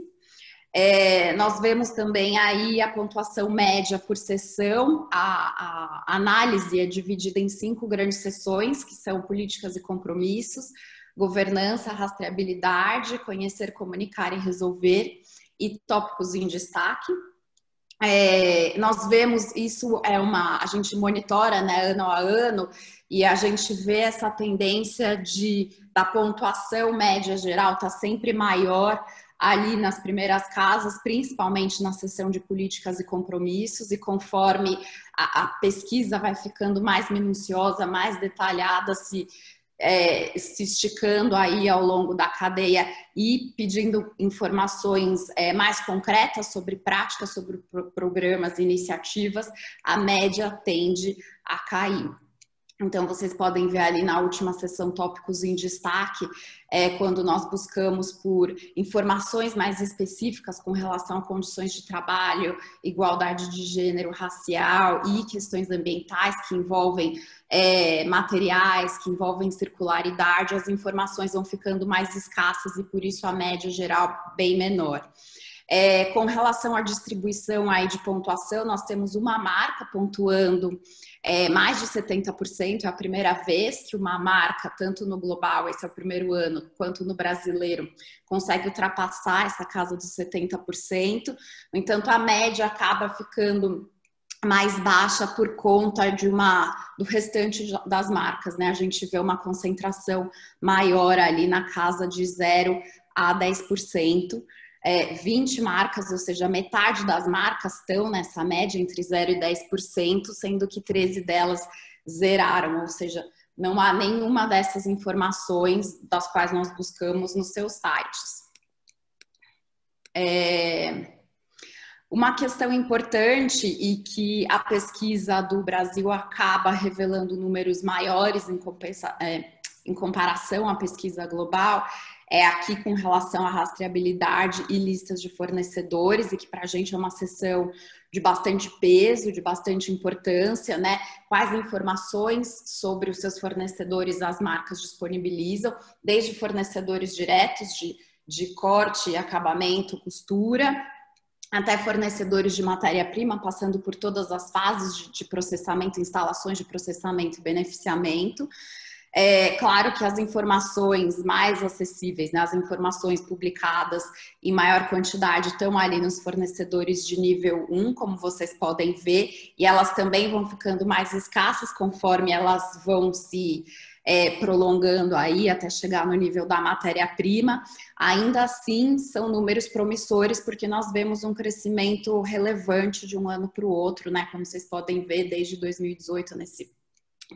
Nós vemos também aí a pontuação média por sessão. A análise é dividida em 5 grandes sessões, que são políticas e compromissos, governança, rastreabilidade, conhecer, comunicar e resolver, e tópicos em destaque. Nós vemos isso, a gente monitora, né, ano a ano, e a gente vê essa tendência da pontuação média geral tá sempre maior ali nas primeiras casas, principalmente na seção de políticas e compromissos, e conforme a pesquisa vai ficando mais minuciosa, mais detalhada, se esticando aí ao longo da cadeia e pedindo informações mais concretas sobre práticas, sobre programas e iniciativas, a média tende a cair. Então, vocês podem ver ali na última sessão tópicos em destaque, quando nós buscamos por informações mais específicas com relação a condições de trabalho, igualdade de gênero, racial e questões ambientais que envolvem materiais, que envolvem circularidade, as informações vão ficando mais escassas e por isso a média geral bem menor. Com relação à distribuição aí de pontuação, nós temos uma marca pontuando mais de 70%, é a primeira vez que uma marca, tanto no global, esse é o primeiro ano, quanto no brasileiro, consegue ultrapassar essa casa dos 70%. No entanto, a média acaba ficando mais baixa por conta do restante das marcas, né? A gente vê uma concentração maior ali na casa de 0 a 10%. 20 marcas, ou seja, metade das marcas estão nessa média entre 0 e 10%, sendo que 13 delas zeraram, ou seja, não há nenhuma dessas informações das quais nós buscamos nos seus sites. Uma questão importante e que a pesquisa do Brasil acaba revelando números maiores em comparação à pesquisa global, aqui com relação à rastreabilidade e listas de fornecedores, e que para a gente é uma sessão de bastante peso, de bastante importância, né? Quais informações sobre os seus fornecedores as marcas disponibilizam, desde fornecedores diretos de corte, acabamento, costura, até fornecedores de matéria-prima, passando por todas as fases de processamento, instalações de processamento e beneficiamento. Claro que as informações mais acessíveis, né, as informações publicadas em maior quantidade estão ali nos fornecedores de nível 1, como vocês podem ver, e elas também vão ficando mais escassas conforme elas vão se prolongando aí até chegar no nível da matéria-prima. Ainda assim, são números promissores, porque nós vemos um crescimento relevante de um ano para o outro, né, como vocês podem ver desde 2018 nesse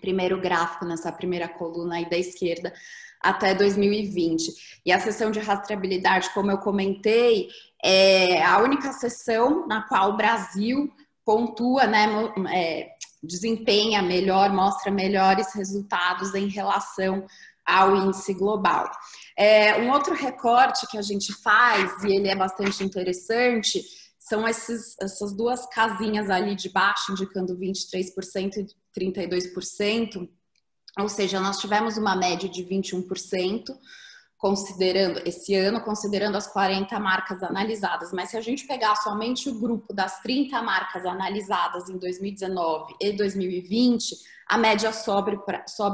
primeiro gráfico, nessa primeira coluna aí da esquerda, até 2020. E a seção de rastreabilidade, como eu comentei, é a única seção na qual o Brasil pontua, né, desempenha melhor, mostra melhores resultados em relação ao índice global. Um outro recorte que a gente faz, e ele é bastante interessante, são essas duas casinhas ali de baixo, indicando 23% e 32%, ou seja, nós tivemos uma média de 21%, esse ano, considerando as 40 marcas analisadas. Mas se a gente pegar somente o grupo das 30 marcas analisadas em 2019 e 2020, a média sobe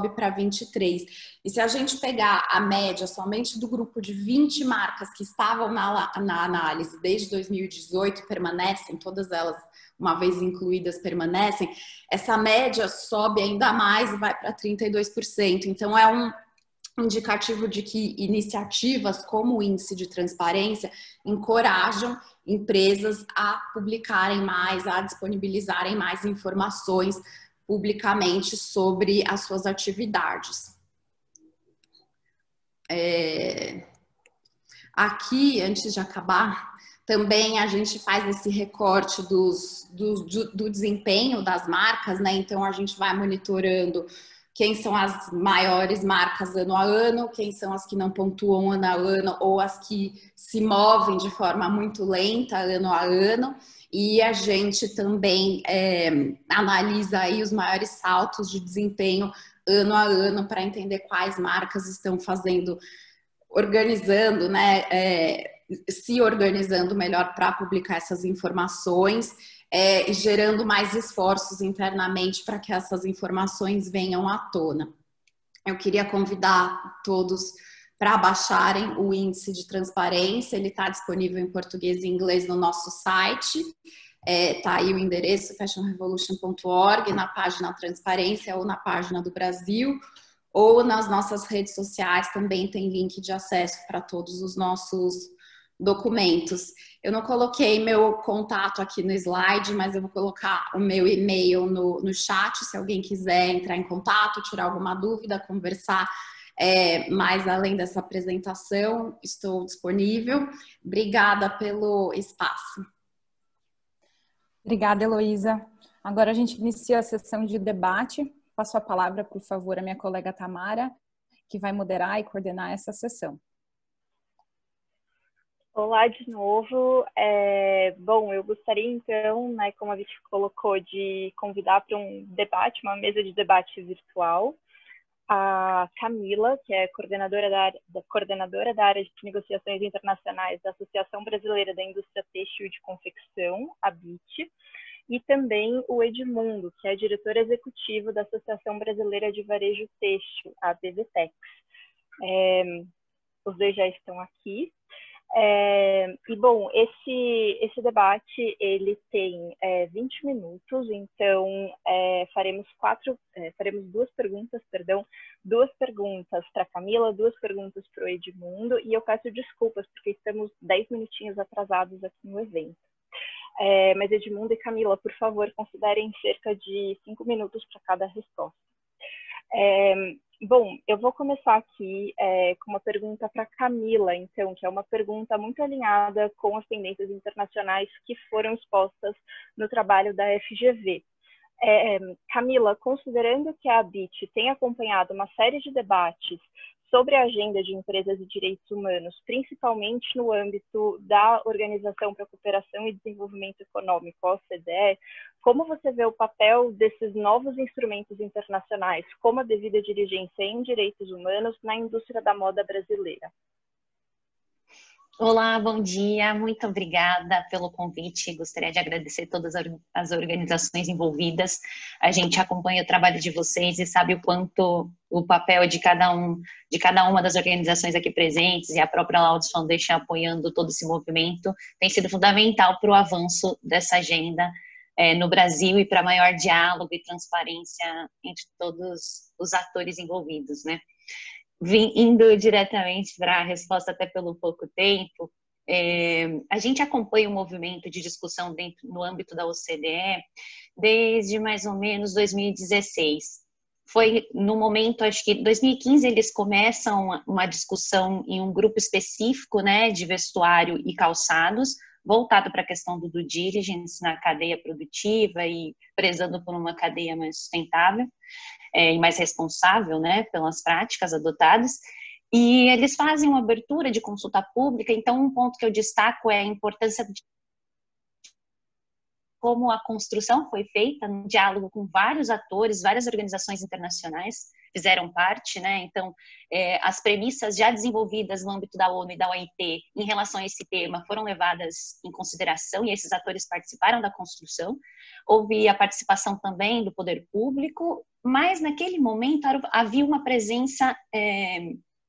para 23. E se a gente pegar a média somente do grupo de 20 marcas que estavam na análise desde 2018, permanecem, todas elas, uma vez incluídas, permanecem, essa média sobe ainda mais e vai para 32%. Então, é um indicativo de que iniciativas como o índice de transparência encorajam empresas a publicarem mais, a disponibilizarem mais informações publicamente sobre as suas atividades. Aqui, antes de acabar, também a gente faz esse recorte do desempenho das marcas, né? Então, a gente vai monitorando quem são as maiores marcas ano a ano, quem são as que não pontuam ano a ano, ou as que se movem de forma muito lenta ano a ano. E a gente também analisa aí os maiores saltos de desempenho ano a ano para entender quais marcas estão organizando, né, se organizando melhor para publicar essas informações, e gerando mais esforços internamente para que essas informações venham à tona. Eu queria convidar todos para baixarem o índice de transparência, ele está disponível em português e inglês no nosso site, está aí o endereço fashionrevolution.org, na página Transparência ou na página do Brasil, ou nas nossas redes sociais também tem link de acesso para todos os nossos documentos. Eu não coloquei meu contato aqui no slide, mas eu vou colocar o meu e-mail no chat, se alguém quiser entrar em contato, tirar alguma dúvida, conversar Mas além dessa apresentação, estou disponível. Obrigada pelo espaço. Obrigada, Heloísa. Agora a gente inicia a sessão de debate. Passo a palavra, por favor, à minha colega Tamara, que vai moderar e coordenar essa sessão. Olá de novo. Bom, eu gostaria então, né, como a Vicky colocou, de convidar para um debate, uma mesa de debate virtual, a Camila, que é coordenadora da área de negociações internacionais da Associação Brasileira da Indústria Têxtil de Confecção, a ABIT, e também o Edmundo, que é diretor executivo da Associação Brasileira de Varejo Têxtil, a BVTEX. Os dois já estão aqui. E bom, esse debate ele tem 20 minutos, então faremos duas perguntas para a Camila, duas perguntas para o Edmundo, e eu peço desculpas porque estamos 10 minutinhos atrasados aqui no evento. Mas Edmundo e Camila, por favor, considerem cerca de 5 minutos para cada resposta. Bom, eu vou começar aqui com uma pergunta para Camila, então, que é uma pergunta muito alinhada com as tendências internacionais que foram expostas no trabalho da FGV. Camila, considerando que a ABIT tem acompanhado uma série de debates sobre a agenda de empresas e direitos humanos, principalmente no âmbito da Organização para a Cooperação e Desenvolvimento Econômico, OCDE, como você vê o papel desses novos instrumentos internacionais, como a devida diligência em direitos humanos, na indústria da moda brasileira? Olá, bom dia, muito obrigada pelo convite. Gostaria de agradecer todas as organizações envolvidas. A gente acompanha o trabalho de vocês e sabe o quanto o papel de cada uma das organizações aqui presentes e a própria Laudes Foundation apoiando todo esse movimento tem sido fundamental para o avanço dessa agenda no Brasil e para maior diálogo e transparência entre todos os atores envolvidos, né? Indo diretamente para a resposta, até pelo pouco tempo, a gente acompanha o movimento de discussão no âmbito da OCDE desde mais ou menos 2016. Foi no momento, acho que 2015, eles começam uma discussão em um grupo específico, né, de vestuário e calçados, voltado para a questão do due diligence na cadeia produtiva e prezando por uma cadeia mais sustentável e mais responsável, né, pelas práticas adotadas. E eles fazem uma abertura de consulta pública, então um ponto que eu destaco é a importância de como a construção foi feita no diálogo com vários atores, várias organizações internacionais fizeram parte, né? Então, as premissas já desenvolvidas no âmbito da ONU e da OIT em relação a esse tema foram levadas em consideração e esses atores participaram da construção. Houve a participação também do poder público, mas naquele momento havia uma presença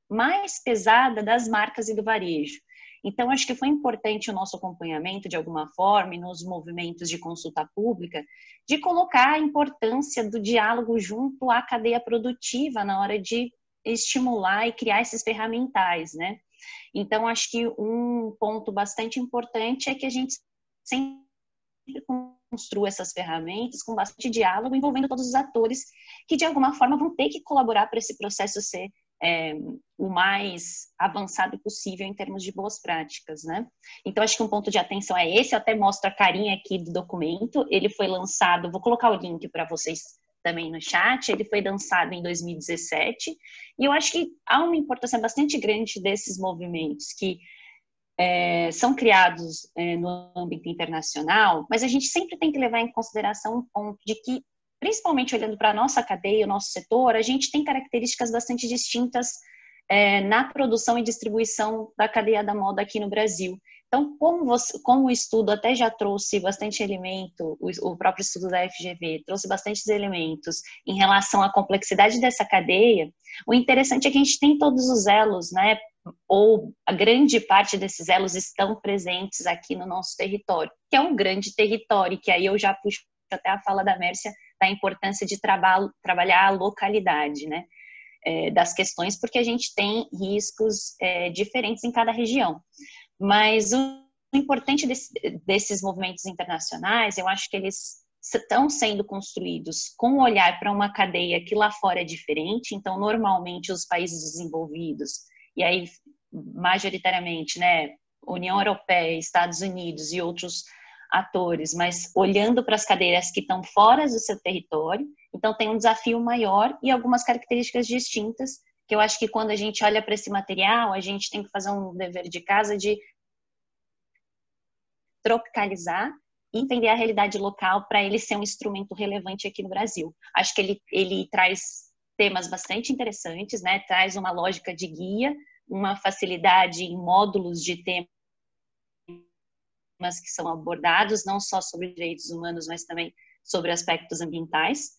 mais pesada das marcas e do varejo. Então, acho que foi importante o nosso acompanhamento, de alguma forma, e nos movimentos de consulta pública, de colocar a importância do diálogo junto à cadeia produtiva na hora de estimular e criar esses ferramentais, né? Então, acho que um ponto bastante importante é que a gente sempre construa essas ferramentas com bastante diálogo, envolvendo todos os atores que, de alguma forma, vão ter que colaborar para esse processo ser o mais avançado possível em termos de boas práticas, né? Então, acho que um ponto de atenção é esse. Eu até mostro a carinha aqui do documento. Ele foi lançado, vou colocar o link para vocês também no chat. Ele foi lançado em 2017 e eu acho que há uma importância bastante grande desses movimentos que são criados no âmbito internacional, mas a gente sempre tem que levar em consideração um ponto de que, principalmente olhando para a nossa cadeia, o nosso setor, a gente tem características bastante distintas na produção e distribuição da cadeia da moda aqui no Brasil. Então, como o estudo até já trouxe bastante elemento, o próprio estudo da FGV trouxe bastantes elementos em relação à complexidade dessa cadeia, o interessante é que a gente tem todos os elos, né? Ou a grande parte desses elos estão presentes aqui no nosso território, que é um grande território, que aí eu já puxo até a fala da Mércia, da importância de trabalhar a localidade, né, das questões, porque a gente tem riscos diferentes em cada região. Mas o importante desses movimentos internacionais, eu acho que eles estão sendo construídos com um olhar para uma cadeia que lá fora é diferente. Então, normalmente, os países desenvolvidos, e aí, majoritariamente, né, União Europeia, Estados Unidos e outros atores, mas olhando para as cadeiras que estão fora do seu território, então tem um desafio maior e algumas características distintas, que eu acho que quando a gente olha para esse material, a gente tem que fazer um dever de casa de tropicalizar e entender a realidade local para ele ser um instrumento relevante aqui no Brasil. Acho que ele traz temas bastante interessantes, né? Traz uma lógica de guia, uma facilidade em módulos de temas que são abordados, não só sobre direitos humanos, mas também sobre aspectos ambientais.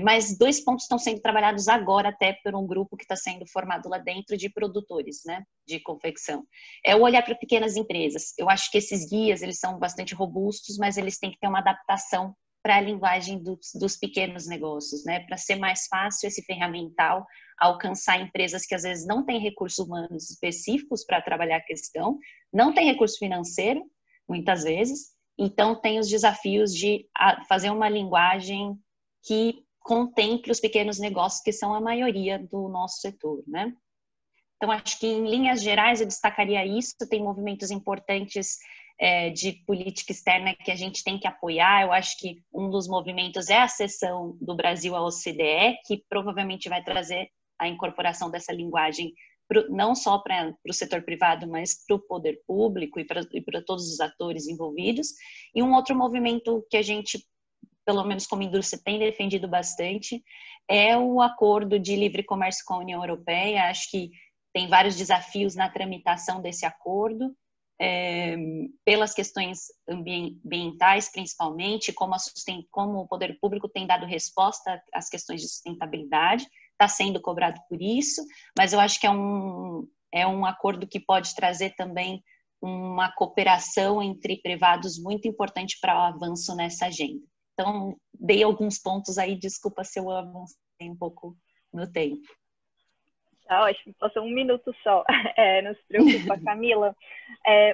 Mas 2 pontos estão sendo trabalhados agora até por um grupo que está sendo formado lá dentro de produtores, né, de confecção. É o olhar para pequenas empresas. Eu acho que esses guias, eles são bastante robustos, mas eles têm que ter uma adaptação para a linguagem dos pequenos negócios, né, para ser mais fácil esse ferramental alcançar empresas que às vezes não têm recursos humanos específicos para trabalhar a questão, não tem recurso financeiro, muitas vezes, então tem os desafios de fazer uma linguagem que contemple os pequenos negócios, que são a maioria do nosso setor, né? Então, acho que, em linhas gerais, eu destacaria isso. Tem movimentos importantes de política externa que a gente tem que apoiar. Eu acho que um dos movimentos é a cessão do Brasil à OCDE, que provavelmente vai trazer a incorporação dessa linguagem não só para o setor privado, mas para o poder público e para todos os atores envolvidos. E um outro movimento que a gente, pelo menos como indústria, tem defendido bastante, é o acordo de livre comércio com a União Europeia. Acho que tem vários desafios na tramitação desse acordo, pelas questões ambientais, principalmente, como o poder público tem dado resposta às questões de sustentabilidade, está sendo cobrado por isso, mas eu acho que é um acordo que pode trazer também uma cooperação entre privados muito importante para o avanço nessa agenda. Então, dei alguns pontos aí, desculpa se eu avancei um pouco no tempo. Tá ótimo, passou 1 minuto só. Não se preocupa, Camila.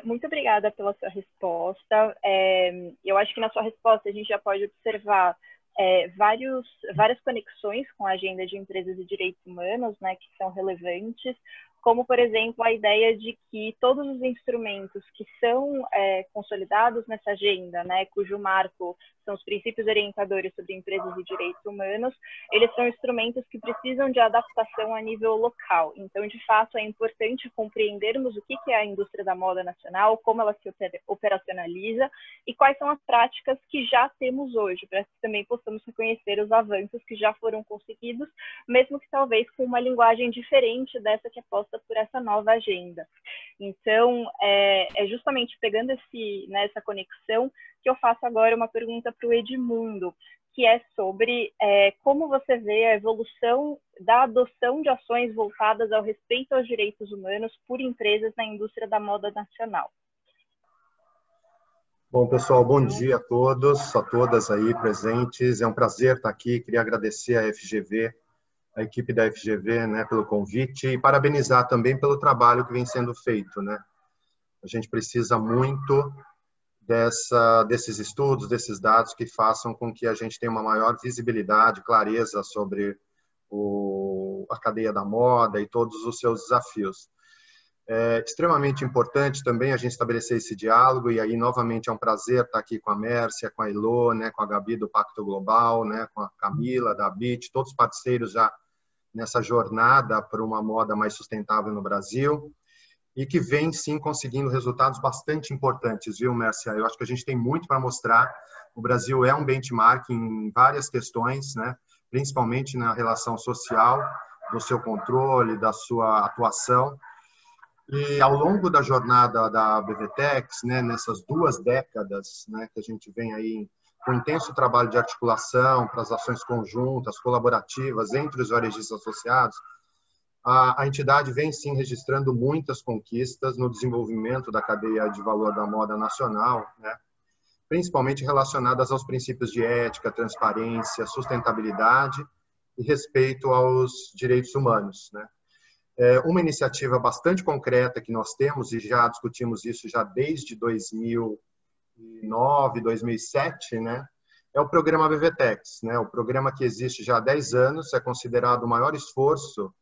Muito obrigada pela sua resposta. Eu acho que na sua resposta a gente já pode observar várias conexões com a agenda de empresas e direitos humanos, né, que são relevantes, como, por exemplo, a ideia de que todos os instrumentos que são consolidados nessa agenda, né, cujo marco são os princípios orientadores sobre empresas e direitos humanos, eles são instrumentos que precisam de adaptação a nível local. Então, de fato, é importante compreendermos o que é a indústria da moda nacional, como ela se operacionaliza e quais são as práticas que já temos hoje, para que também possamos reconhecer os avanços que já foram conseguidos, mesmo que talvez com uma linguagem diferente dessa que é posta por essa nova agenda. Então, justamente pegando essa conexão, que eu faço agora uma pergunta para o Edmundo, que é sobre como você vê a evolução da adoção de ações voltadas ao respeito aos direitos humanos por empresas na indústria da moda nacional. Bom, pessoal, bom dia a todos, a todas aí presentes. É um prazer estar aqui. Queria agradecer à FGV, a equipe da FGV, né, pelo convite e parabenizar também pelo trabalho que vem sendo feito, né? A gente precisa muito desses estudos, desses dados que façam com que a gente tenha uma maior visibilidade, clareza sobre a cadeia da moda e todos os seus desafios. É extremamente importante também a gente estabelecer esse diálogo, e aí novamente é um prazer estar aqui com a Mércia, com a Elô, né, com a Gabi do Pacto Global, né, com a Camila da BIT, todos parceiros já nessa jornada para uma moda mais sustentável no Brasil, e que vem sim conseguindo resultados bastante importantes, viu, Mércia? Eu acho que a gente tem muito para mostrar. O Brasil é um benchmark em várias questões, né, principalmente na relação social, do seu controle, da sua atuação. E ao longo da jornada da BVTEX, né, nessas 2 décadas, né, que a gente vem aí com intenso trabalho de articulação para as ações conjuntas, colaborativas entre os varejistas associados, a entidade vem sim registrando muitas conquistas no desenvolvimento da cadeia de valor da moda nacional, né, principalmente relacionadas aos princípios de ética, transparência, sustentabilidade e respeito aos direitos humanos, né. Uma iniciativa bastante concreta que nós temos, e já discutimos isso já desde 2009, 2007, né, é o programa BVTEX, né? O programa que existe já há 10 anos, é considerado o maior esforço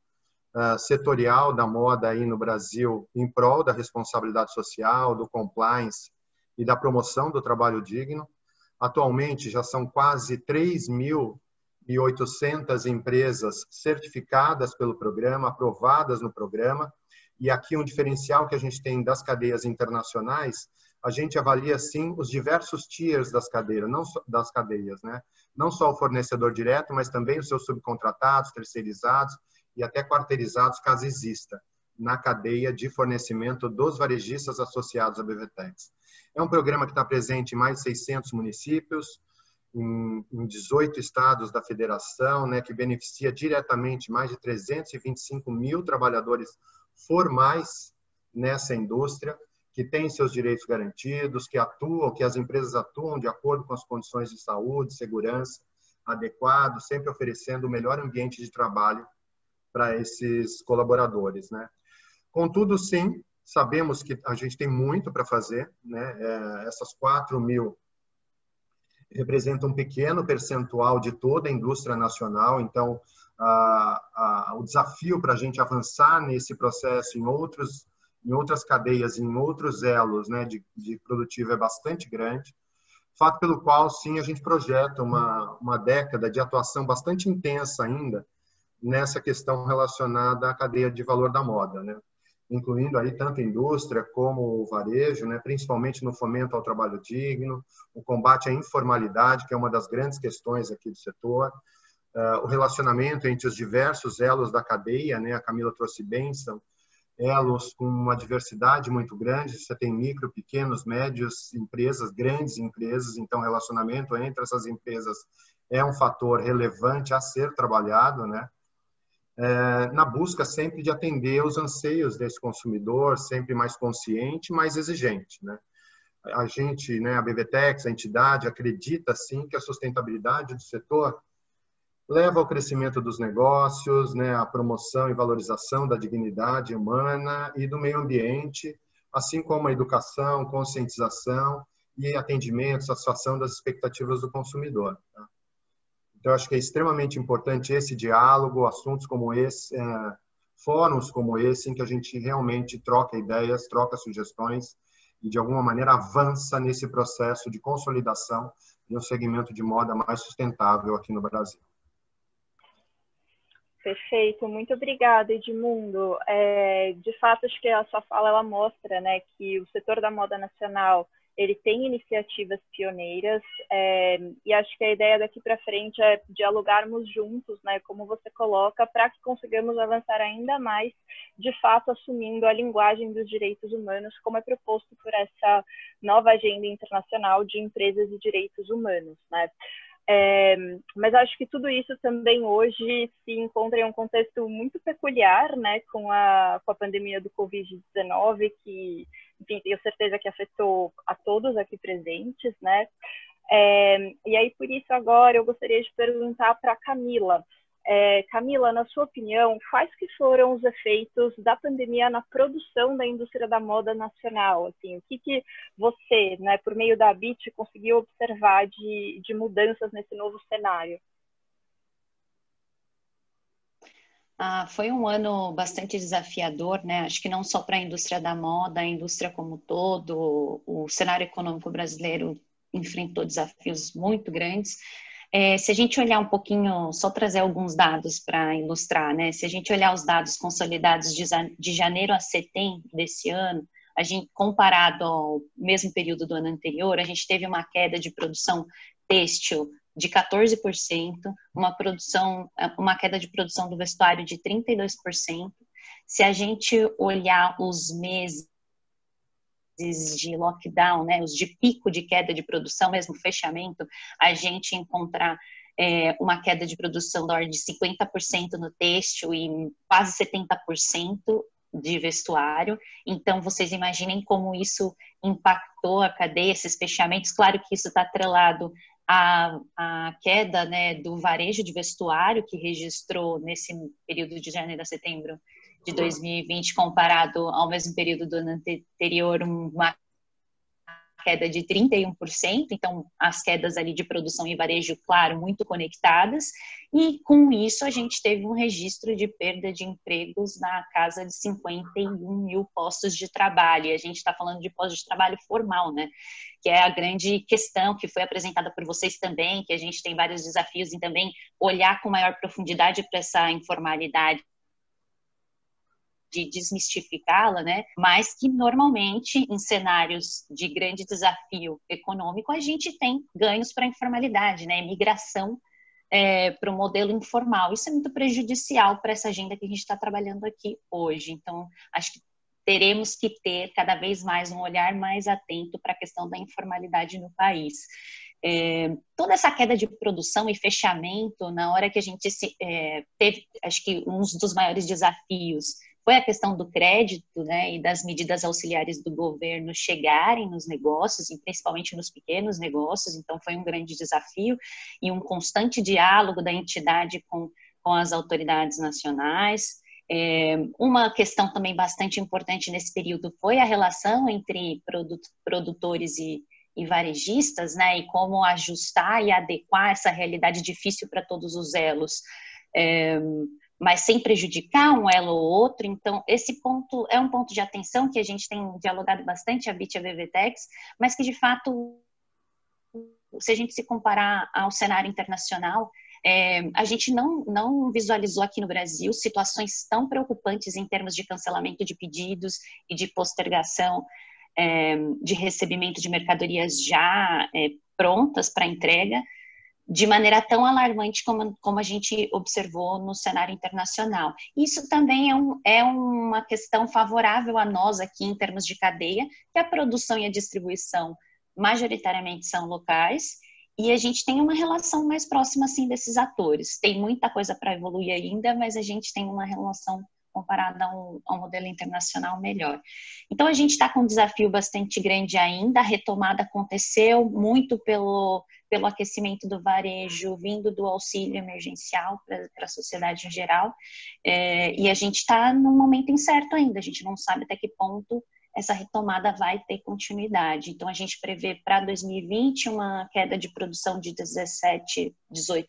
setorial da moda aí no Brasil em prol da responsabilidade social, do compliance e da promoção do trabalho digno. Atualmente já são quase 3.800 empresas certificadas pelo programa, aprovadas no programa, e aqui um diferencial que a gente tem das cadeias internacionais, a gente avalia sim os diversos tiers das cadeias, né? Não só o fornecedor direto, mas também os seus subcontratados, terceirizados e até quarteirizados, caso exista, na cadeia de fornecimento dos varejistas associados à BVTEX. É um programa que está presente em mais de 600 municípios, em 18 estados da federação, né, que beneficia diretamente mais de 325 mil trabalhadores formais nessa indústria, que têm seus direitos garantidos, que as empresas atuam de acordo com as condições de saúde, segurança adequado, sempre oferecendo o melhor ambiente de trabalho para esses colaboradores, né? Contudo, sim, sabemos que a gente tem muito para fazer, né? Essas 4.000 representam um pequeno percentual de toda a indústria nacional, então o desafio para a gente avançar nesse processo em outras cadeias, em outros elos, né, de produtivo é bastante grande, fato pelo qual, sim, a gente projeta uma década de atuação bastante intensa ainda nessa questão relacionada à cadeia de valor da moda, né? Incluindo aí tanto a indústria como o varejo, né? Principalmente no fomento ao trabalho digno, o combate à informalidade, que é uma das grandes questões aqui do setor, o relacionamento entre os diversos elos da cadeia, né? A Camila trouxe bem, são elos com uma diversidade muito grande, você tem micro, pequenos, médios, empresas, grandes empresas, então o relacionamento entre essas empresas é um fator relevante a ser trabalhado, né? Na busca sempre de atender os anseios desse consumidor, sempre mais consciente, mais exigente, né? A gente, né, a BVTEX, a entidade, acredita sim que a sustentabilidade do setor leva ao crescimento dos negócios, né, à promoção e valorização da dignidade humana e do meio ambiente, assim como a educação, conscientização e atendimento, satisfação das expectativas do consumidor, tá? Então, acho que é extremamente importante esse diálogo, assuntos como esse, fóruns como esse, em que a gente realmente troca ideias, troca sugestões e, de alguma maneira, avança nesse processo de consolidação de um segmento de moda mais sustentável aqui no Brasil. Perfeito, muito obrigada, Edmundo. De fato, acho que a sua fala ela mostra, né, que o setor da moda nacional ele tem iniciativas pioneiras, e acho que a ideia daqui para frente é dialogarmos juntos, né, como você coloca, para que consigamos avançar ainda mais, de fato, assumindo a linguagem dos direitos humanos, como é proposto por essa nova agenda internacional de empresas e direitos humanos, né? Mas acho que tudo isso também hoje se encontra em um contexto muito peculiar, né, com a pandemia do Covid-19, que, enfim, tenho certeza que afetou a todos aqui presentes, né? E aí, por isso, agora eu gostaria de perguntar para a Camila. Camila, na sua opinião, quais que foram os efeitos da pandemia na produção da indústria da moda nacional? Assim, o que você, né, por meio da BIT, conseguiu observar de mudanças nesse novo cenário? Foi um ano bastante desafiador, né? Acho que não só para a indústria da moda, a indústria como um todo, o cenário econômico brasileiro enfrentou desafios muito grandes. Se a gente olhar um pouquinho, só trazer alguns dados para ilustrar, né? Se a gente olhar os dados consolidados de janeiro a setembro desse ano, a gente, comparado ao mesmo período do ano anterior, a gente teve uma queda de produção têxtil de 14%, uma queda de produção do vestuário de 32%. Se a gente olhar os meses de lockdown, né, os de pico de queda de produção, mesmo fechamento, a gente encontrar uma queda de produção da ordem de 50% no têxtil e quase 70% de vestuário. Então, vocês imaginem como isso impactou a cadeia, esses fechamentos. Claro que isso está atrelado à queda, né, do varejo de vestuário, que registrou nesse período de janeiro a setembro de 2020, comparado ao mesmo período do ano anterior, uma queda de 31%, então as quedas ali de produção e varejo, claro, muito conectadas, e com isso a gente teve um registro de perda de empregos na casa de 51 mil postos de trabalho, e a gente está falando de postos de trabalho formal, né, que é a grande questão que foi apresentada por vocês também, que a gente tem vários desafios em também olhar com maior profundidade para essa informalidade, de desmistificá-la, né? Mas que normalmente em cenários de grande desafio econômico a gente tem ganhos para a informalidade, né? Migração para o modelo informal. Isso é muito prejudicial para essa agenda que a gente está trabalhando aqui hoje. Então, acho que teremos que ter cada vez mais um olhar mais atento para a questão da informalidade no país. Toda essa queda de produção e fechamento, na hora que a gente teve, acho que um dos maiores desafios foi a questão do crédito, né, e das medidas auxiliares do governo chegarem nos negócios, e principalmente nos pequenos negócios, então foi um grande desafio e um constante diálogo da entidade com as autoridades nacionais. Uma questão também bastante importante nesse período foi a relação entre produtores e varejistas, né, e como ajustar e adequar essa realidade difícil para todos os elos, mas sem prejudicar um elo ou outro. Então, esse ponto é um ponto de atenção que a gente tem dialogado bastante, a BIT e a VVTEX, mas que, de fato, se a gente se comparar ao cenário internacional, a gente não visualizou aqui no Brasil situações tão preocupantes em termos de cancelamento de pedidos e de postergação de recebimento de mercadorias já prontas para entrega, de maneira tão alarmante como a gente observou no cenário internacional. Isso também é uma questão favorável a nós aqui em termos de cadeia, que a produção e a distribuição majoritariamente são locais, e a gente tem uma relação mais próxima, assim, desses atores. Tem muita coisa para evoluir ainda, mas a gente tem uma relação comparada a um modelo internacional melhor. Então, a gente está com um desafio bastante grande ainda. A retomada aconteceu muito pelo aquecimento do varejo, vindo do auxílio emergencial para a sociedade em geral, e a gente está num momento incerto ainda, a gente não sabe até que ponto essa retomada vai ter continuidade. Então, a gente prevê para 2020 uma queda de produção de 17%, 18%,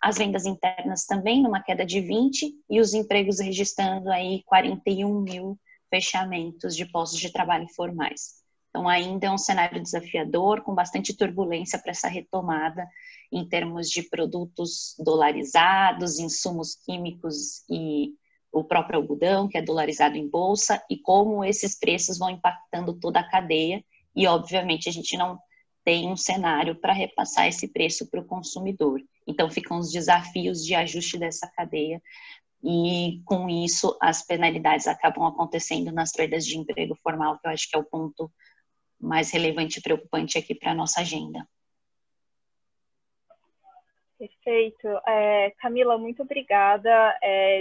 as vendas internas também numa queda de 20%, e os empregos registrando aí 41 mil fechamentos de postos de trabalho formais. Então, ainda é um cenário desafiador, com bastante turbulência para essa retomada em termos de produtos dolarizados, insumos químicos e o próprio algodão, que é dolarizado em bolsa, e como esses preços vão impactando toda a cadeia. E, obviamente, a gente não tem um cenário para repassar esse preço para o consumidor. Então, ficam os desafios de ajuste dessa cadeia. E, com isso, as penalidades acabam acontecendo nas perdas de emprego formal, que eu acho que é o ponto mais relevante e preocupante aqui para a nossa agenda. Perfeito. Camila, muito obrigada.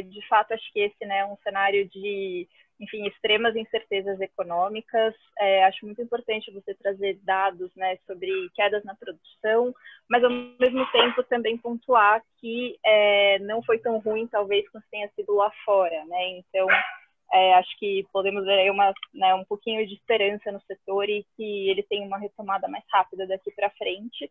De fato, acho que esse, né, é um cenário de, enfim, extremas incertezas econômicas. Acho muito importante você trazer dados, né, sobre quedas na produção, mas, ao mesmo tempo, também pontuar que não foi tão ruim, talvez, quanto tenha sido lá fora, né? Então, acho que podemos ver aí um pouquinho de esperança no setor e que ele tem uma retomada mais rápida daqui para frente,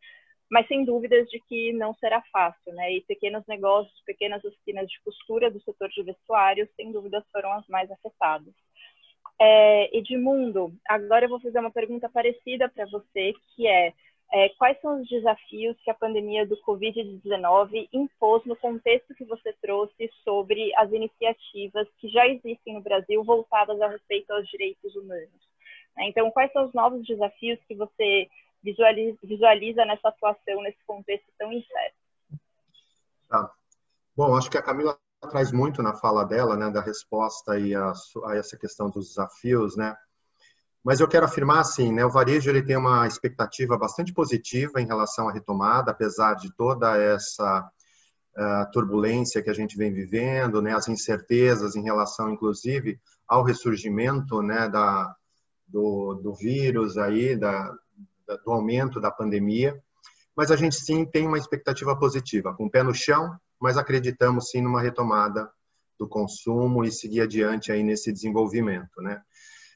mas sem dúvidas de que não será fácil, né? E pequenos negócios, pequenas oficinas de costura do setor de vestuário, sem dúvidas, foram as mais afetadas. Edmundo, agora eu vou fazer uma pergunta parecida para você, que quais são os desafios que a pandemia do Covid-19 impôs no contexto que você trouxe sobre as iniciativas que já existem no Brasil voltadas a respeito aos direitos humanos? Então, quais são os novos desafios que você visualiza nessa atuação, nesse contexto tão incerto? Tá. Bom, acho que a Camila traz muito na fala dela, né, da resposta aí a essa questão dos desafios, né? Mas eu quero afirmar assim, né, o varejo ele tem uma expectativa bastante positiva em relação à retomada, apesar de toda essa turbulência que a gente vem vivendo, né, as incertezas em relação, inclusive, ao ressurgimento, né, do vírus aí, do aumento da pandemia. Mas a gente sim tem uma expectativa positiva, com o pé no chão, mas acreditamos sim numa retomada do consumo e seguir adiante aí nesse desenvolvimento, né?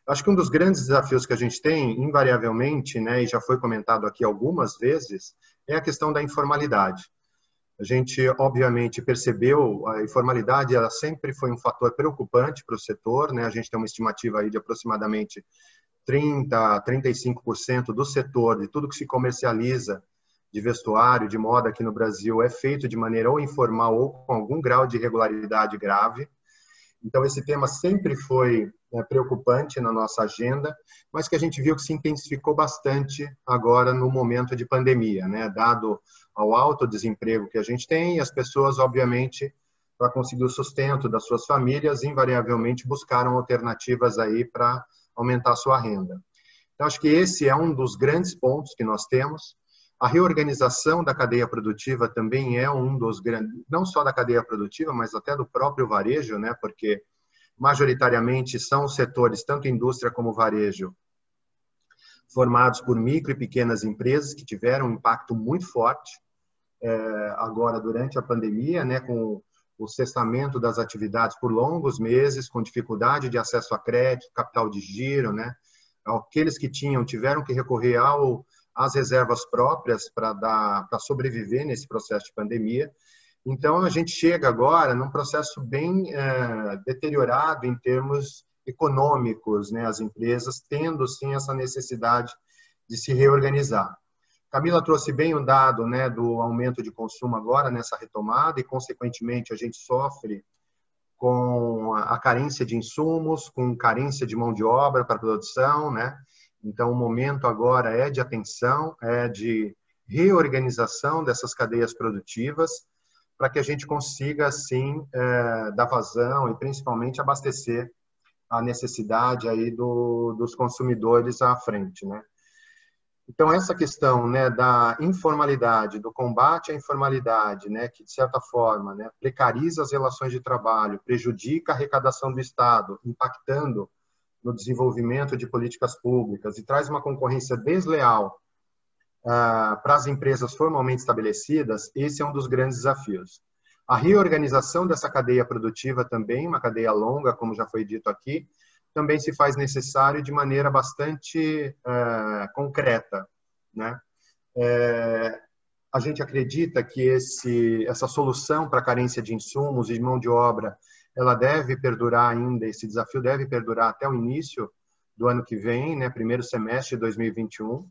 Acho que um dos grandes desafios que a gente tem, invariavelmente, né, e já foi comentado aqui algumas vezes, é a questão da informalidade. A gente, obviamente, percebeu a informalidade, ela sempre foi um fator preocupante para o setor, né? A gente tem uma estimativa aí de aproximadamente 30% a 35% do setor, de tudo que se comercializa de vestuário, de moda aqui no Brasil, é feito de maneira ou informal ou com algum grau de irregularidade grave. Então, esse tema sempre foi preocupante na nossa agenda, mas que a gente viu que se intensificou bastante agora no momento de pandemia, né? Dado ao alto desemprego que a gente tem, e as pessoas, obviamente, para conseguir o sustento das suas famílias, invariavelmente buscaram alternativas aí para aumentar a sua renda. Então, acho que esse é um dos grandes pontos que nós temos. A reorganização da cadeia produtiva também é um dos grandes, não só da cadeia produtiva, mas até do próprio varejo, né? Porque majoritariamente são setores, tanto indústria como varejo, formados por micro e pequenas empresas que tiveram um impacto muito forte agora durante a pandemia, né? Com o cessamento das atividades por longos meses, com dificuldade de acesso a crédito, capital de giro, né? Aqueles que tiveram que recorrer às reservas próprias para sobreviver nesse processo de pandemia. Então, a gente chega agora num processo bem deteriorado em termos econômicos, né? As empresas tendo, sim, essa necessidade de se reorganizar. Camila trouxe bem o dado, né, do aumento de consumo agora nessa retomada e, consequentemente, a gente sofre com a carência de insumos, com carência de mão de obra para a produção, né? Então, o momento agora é de atenção, é de reorganização dessas cadeias produtivas para que a gente consiga, assim, dar vazão e, principalmente, abastecer a necessidade aí dos consumidores à frente, né? Então, essa questão, né, da informalidade, do combate à informalidade, né, que, de certa forma, né, precariza as relações de trabalho, prejudica a arrecadação do Estado, impactando no desenvolvimento de políticas públicas e traz uma concorrência desleal para as empresas formalmente estabelecidas, esse é um dos grandes desafios. A reorganização dessa cadeia produtiva também, uma cadeia longa, como já foi dito aqui, também se faz necessário de maneira bastante concreta, né? A gente acredita que essa solução para a carência de insumos e de mão de obra, ela deve perdurar ainda, esse desafio deve perdurar até o início do ano que vem, né? Primeiro semestre de 2021.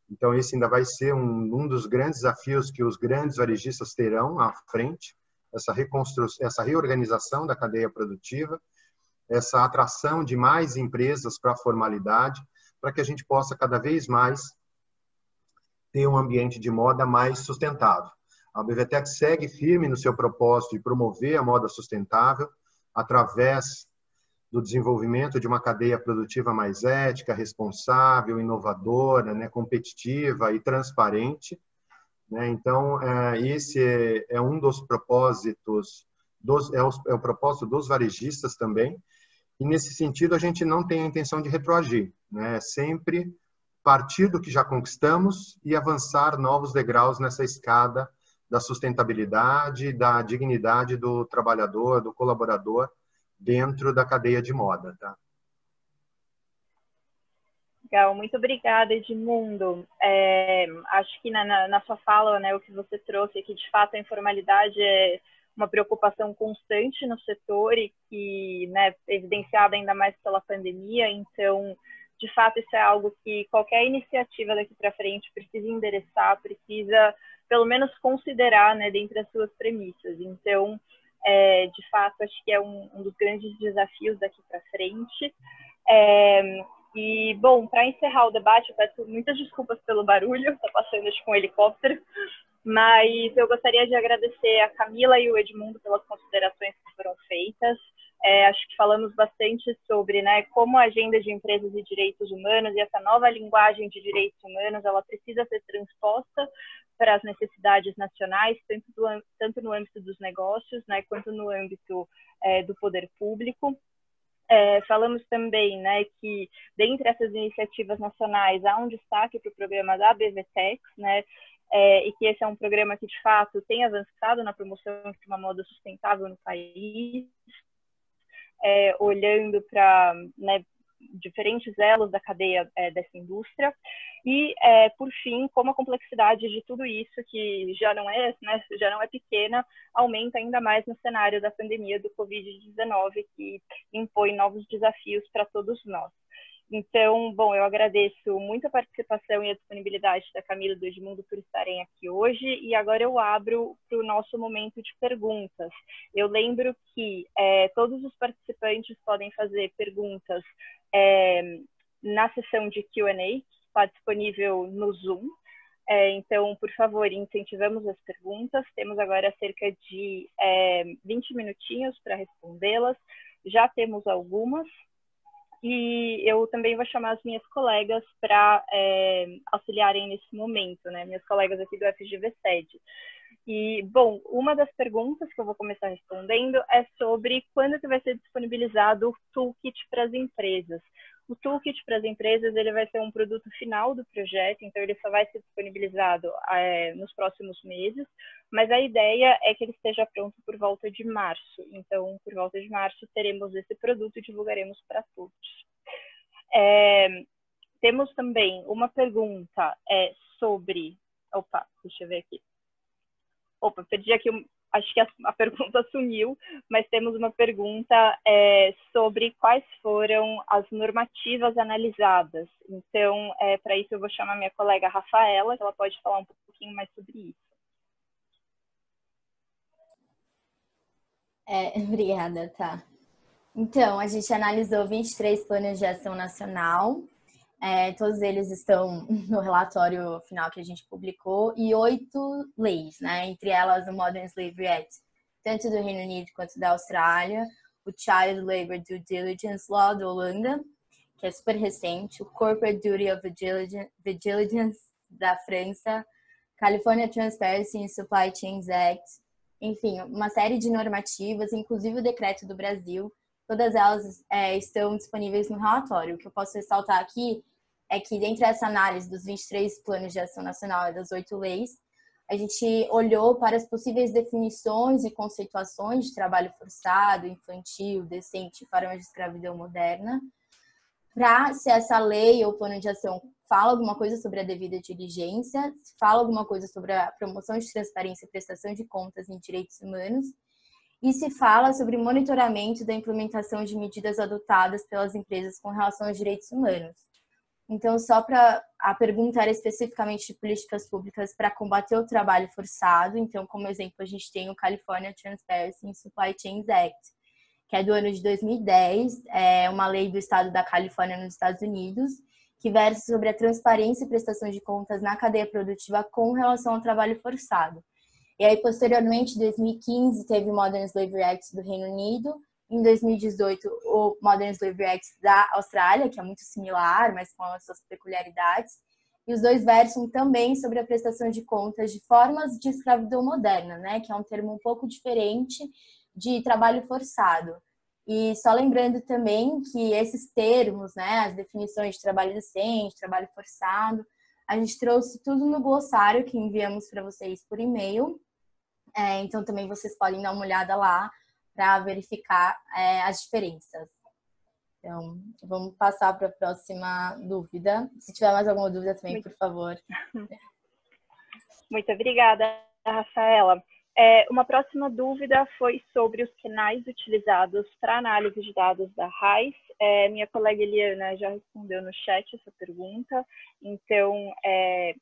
Então, esse ainda vai ser um dos grandes desafios que os grandes varejistas terão à frente, essa reorganização da cadeia produtiva, essa atração de mais empresas para a formalidade, para que a gente possa cada vez mais ter um ambiente de moda mais sustentável. A BVTEX segue firme no seu propósito de promover a moda sustentável através do desenvolvimento de uma cadeia produtiva mais ética, responsável, inovadora, né, competitiva e transparente, né? Então, esse é um dos propósitos, é o propósito dos varejistas também. E, nesse sentido, a gente não tem a intenção de retroagir, né? Sempre partir do que já conquistamos e avançar novos degraus nessa escada da sustentabilidade, da dignidade do trabalhador, do colaborador, dentro da cadeia de moda, tá? Legal, muito obrigada, Edmundo. Acho que na sua fala, né, o que você trouxe aqui, de fato, a informalidade é uma preocupação constante no setor e que, né, evidenciada ainda mais pela pandemia. Então, de fato, isso é algo que qualquer iniciativa daqui para frente precisa endereçar, precisa, pelo menos, considerar, né, dentre as suas premissas. Então, de fato, acho que é um dos grandes desafios daqui para frente. E, bom, para encerrar o debate, eu peço muitas desculpas pelo barulho, está passando acho, com um helicóptero, mas eu gostaria de agradecer a Camila e o Edmundo pelas considerações que foram feitas. Acho que falamos bastante sobre, né, como a agenda de empresas e direitos humanos e essa nova linguagem de direitos humanos, ela precisa ser transposta para as necessidades nacionais, tanto no âmbito dos negócios, né, quanto no âmbito do poder público. Falamos também, né, que dentre essas iniciativas nacionais há um destaque para o programa da BVTEX, né, e que esse é um programa que, de fato, tem avançado na promoção de uma moda sustentável no país, olhando para, né, diferentes elos da cadeia dessa indústria. E, por fim, como a complexidade de tudo isso, que já não é pequena, aumenta ainda mais no cenário da pandemia do Covid-19, que impõe novos desafios para todos nós. Então, bom, eu agradeço muito a participação e a disponibilidade da Camila e do Edmundo por estarem aqui hoje, e agora eu abro para o nosso momento de perguntas. Eu lembro que todos os participantes podem fazer perguntas na sessão de Q&A, que está disponível no Zoom. Então, por favor, incentivamos as perguntas. Temos agora cerca de 20 minutinhos para respondê-las. Já temos algumas. E eu também vou chamar as minhas colegas para auxiliarem nesse momento, né? Minhas colegas aqui do FGV-SED. E, bom, uma das perguntas que eu vou começar respondendo é sobre quando que vai ser disponibilizado o Toolkit para as empresas. O Toolkit para as empresas ele vai ser um produto final do projeto, então ele só vai ser disponibilizado nos próximos meses, mas a ideia é que ele esteja pronto por volta de março. Então, por volta de março, teremos esse produto e divulgaremos para todos. Temos também uma pergunta sobre... Opa, deixa eu ver aqui. Opa, perdi aqui, acho que a pergunta sumiu, mas temos uma pergunta sobre quais foram as normativas analisadas. Então, para isso eu vou chamar minha colega Rafaela, que ela pode falar um pouquinho mais sobre isso. Obrigada, tá. Então, a gente analisou 23 planos de ação nacional, todos eles estão no relatório final que a gente publicou, e 8 leis, né? Entre elas o Modern Slavery Act, tanto do Reino Unido quanto da Austrália, o Child Labour Due Diligence Law da Holanda, que é super recente, o Corporate Duty of Vigilance da França, California Transparency in Supply Chains Act, enfim, uma série de normativas, inclusive o decreto do Brasil. Todas elas estão disponíveis no relatório. O que eu posso ressaltar aqui é que, dentre essa análise dos 23 planos de ação nacional e das 8 leis, a gente olhou para as possíveis definições e conceituações de trabalho forçado, infantil, decente e formas de escravidão moderna, para se essa lei ou plano de ação fala alguma coisa sobre a devida diligência, se fala alguma coisa sobre a promoção de transparência e prestação de contas em direitos humanos, e se fala sobre monitoramento da implementação de medidas adotadas pelas empresas com relação aos direitos humanos. Então, a pergunta era especificamente de políticas públicas para combater o trabalho forçado. Então, como exemplo, a gente tem o California Transparency in Supply Chains Act, que é do ano de 2010, é uma lei do estado da Califórnia nos Estados Unidos, que versa sobre a transparência e prestação de contas na cadeia produtiva com relação ao trabalho forçado. E aí, posteriormente, em 2015, teve o Modern Slavery Act do Reino Unido. Em 2018, o Modern Slavery Act da Austrália, que é muito similar, mas com as suas peculiaridades. E os dois versam também sobre a prestação de contas de formas de escravidão moderna, né? Que é um termo um pouco diferente de trabalho forçado. E só lembrando também que esses termos, né, as definições de trabalho decente, trabalho forçado, a gente trouxe tudo no glossário que enviamos para vocês por e-mail. Então, também vocês podem dar uma olhada lá para verificar as diferenças. Então, vamos passar para a próxima dúvida. Se tiver mais alguma dúvida também, por favor. Muito obrigada, Rafaela. Uma próxima dúvida foi sobre os canais utilizados para análise de dados da RAIS. Minha colega Eliana já respondeu no chat essa pergunta, então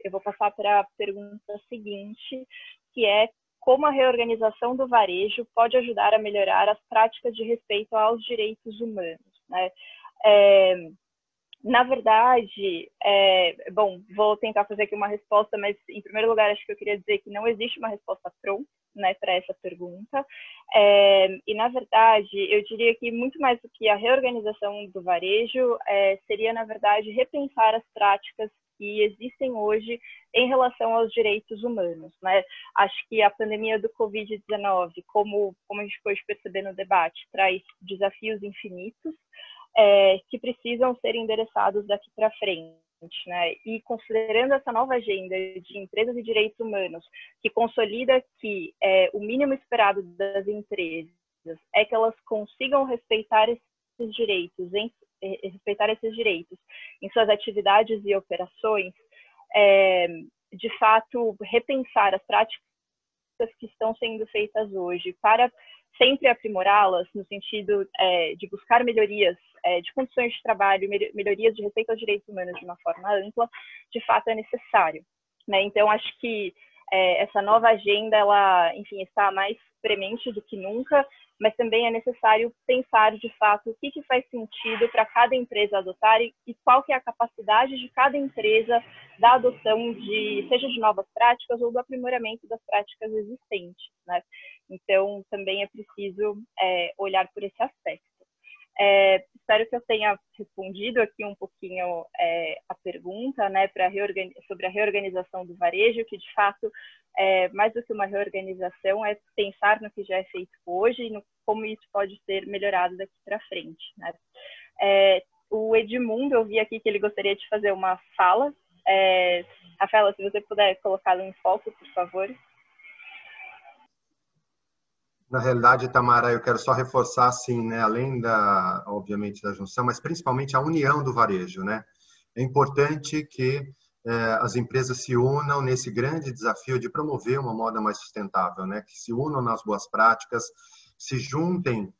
eu vou passar para a pergunta seguinte, que é como a reorganização do varejo pode ajudar a melhorar as práticas de respeito aos direitos humanos, né? Na verdade, bom, vou tentar fazer aqui uma resposta, mas em primeiro lugar acho que eu queria dizer que não existe uma resposta pronta, né, para essa pergunta. E na verdade, eu diria que muito mais do que a reorganização do varejo, seria na verdade repensar as práticas que existem hoje em relação aos direitos humanos, né? Acho que a pandemia do Covid-19, como a gente pôde perceber no debate, traz desafios infinitos, que precisam ser endereçados daqui para frente, né? E considerando essa nova agenda de empresas e direitos humanos, que consolida que o mínimo esperado das empresas é que elas consigam respeitar esses direitos respeitar esses direitos em suas atividades e operações, de fato, repensar as práticas que estão sendo feitas hoje para sempre aprimorá-las no sentido de buscar melhorias de condições de trabalho, melhorias de respeito aos direitos humanos de uma forma ampla, de fato é necessário, né? Então, acho que essa nova agenda, ela, enfim, está mais premente do que nunca, mas também é necessário pensar, de fato, o que faz sentido para cada empresa adotar e qual que é a capacidade de cada empresa da adoção seja de novas práticas ou do aprimoramento das práticas existentes, né? Então, também é preciso olhar por esse aspecto. Espero que eu tenha respondido aqui um pouquinho a pergunta, né, sobre a reorganização do varejo, que de fato, mais do que uma reorganização, é pensar no que já é feito hoje e como isso pode ser melhorado daqui para frente, né. O Edmundo, eu vi aqui que ele gostaria de fazer uma fala. Rafaela, se você puder colocá-lo em foco, por favor. Na realidade, Tamara, eu quero só reforçar, assim, né, além obviamente, da junção, mas principalmente a união do varejo, né? É importante que as empresas se unam nesse grande desafio de promover uma moda mais sustentável, né? Que se unam nas boas práticas, se juntem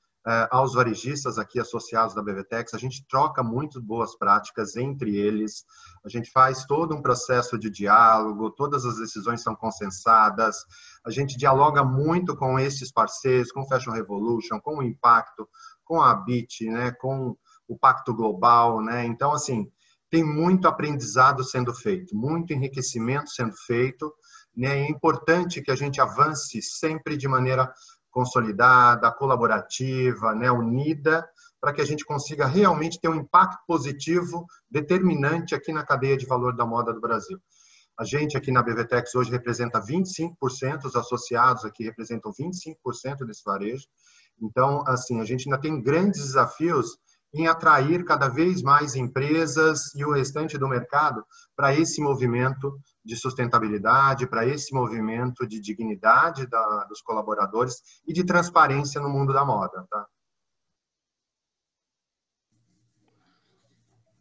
aos varejistas aqui associados da BVTEX. A gente troca muito boas práticas entre eles, a gente faz todo um processo de diálogo, todas as decisões são consensadas, a gente dialoga muito com esses parceiros, com o Fashion Revolution, com o Impacto, com a ABIT, né, com o Pacto Global, né? Então, assim, tem muito aprendizado sendo feito, muito enriquecimento sendo feito, né? É importante que a gente avance sempre de maneira consolidada, colaborativa, né, unida, para que a gente consiga realmente ter um impacto positivo determinante aqui na cadeia de valor da moda do Brasil. A gente aqui na BVTEX hoje representa 25%, os associados aqui representam 25% desse varejo. Então, assim, a gente ainda tem grandes desafios em atrair cada vez mais empresas e o restante do mercado para esse movimento de sustentabilidade, para esse movimento de dignidade dos colaboradores e de transparência no mundo da moda, tá?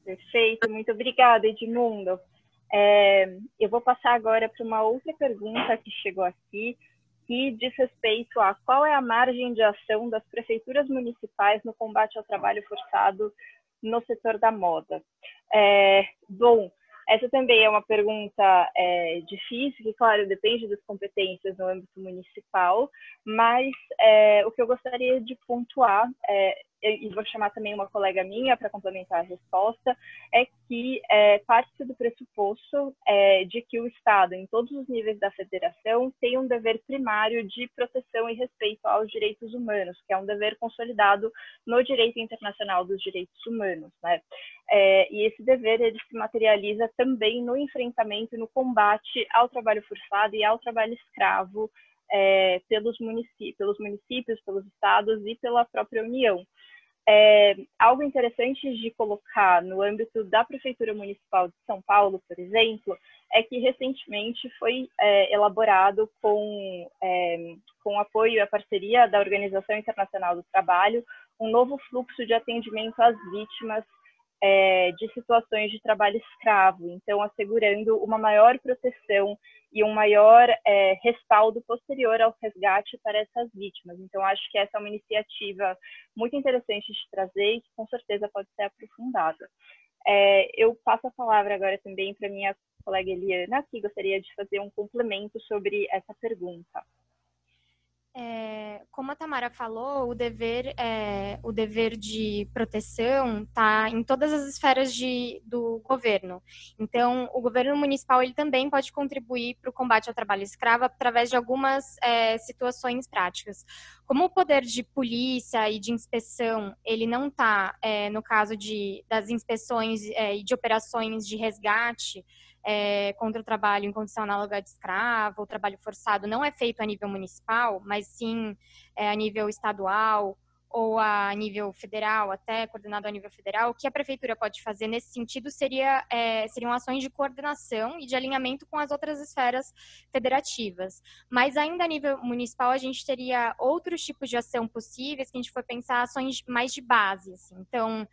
Perfeito, muito obrigada, Edmundo. Eu vou passar agora para uma outra pergunta que chegou aqui, que diz respeito a qual é a margem de ação das prefeituras municipais no combate ao trabalho forçado no setor da moda. Bom, essa também é uma pergunta difícil, que, claro, depende das competências no âmbito municipal, mas o que eu gostaria de pontuar, e vou chamar também uma colega minha para complementar a resposta, é que parte do pressuposto de que o Estado, em todos os níveis da federação, tem um dever primário de proteção e respeito aos direitos humanos, que é um dever consolidado no direito internacional dos direitos humanos, né? E esse dever, ele se materializa também no enfrentamento e no combate ao trabalho forçado e ao trabalho escravo pelos municípios, pelos estados e pela própria União. Algo interessante de colocar no âmbito da Prefeitura Municipal de São Paulo, por exemplo, é que recentemente foi elaborado com apoio e a parceria da Organização Internacional do Trabalho um novo fluxo de atendimento às vítimas de situações de trabalho escravo, então assegurando uma maior proteção e um maior respaldo posterior ao resgate para essas vítimas. Então, acho que essa é uma iniciativa muito interessante de trazer e que com certeza pode ser aprofundada. Eu passo a palavra agora também para minha colega Eliana, que gostaria de fazer um complemento sobre essa pergunta. Como a Tamara falou, o dever de proteção está em todas as esferas do governo. Então, o governo municipal ele também pode contribuir para o combate ao trabalho escravo através de algumas situações práticas. Como o poder de polícia e de inspeção, ele não está, no caso das inspeções e de operações de resgate, contra o trabalho em condição análoga de escravo, o trabalho forçado não é feito a nível municipal, mas sim a nível estadual ou a nível federal, até coordenado a nível federal, o que a prefeitura pode fazer nesse sentido seriam ações de coordenação e de alinhamento com as outras esferas federativas. Mas ainda a nível municipal, a gente teria outros tipos de ação possíveis, que a gente for pensar ações mais de base. Assim. Então,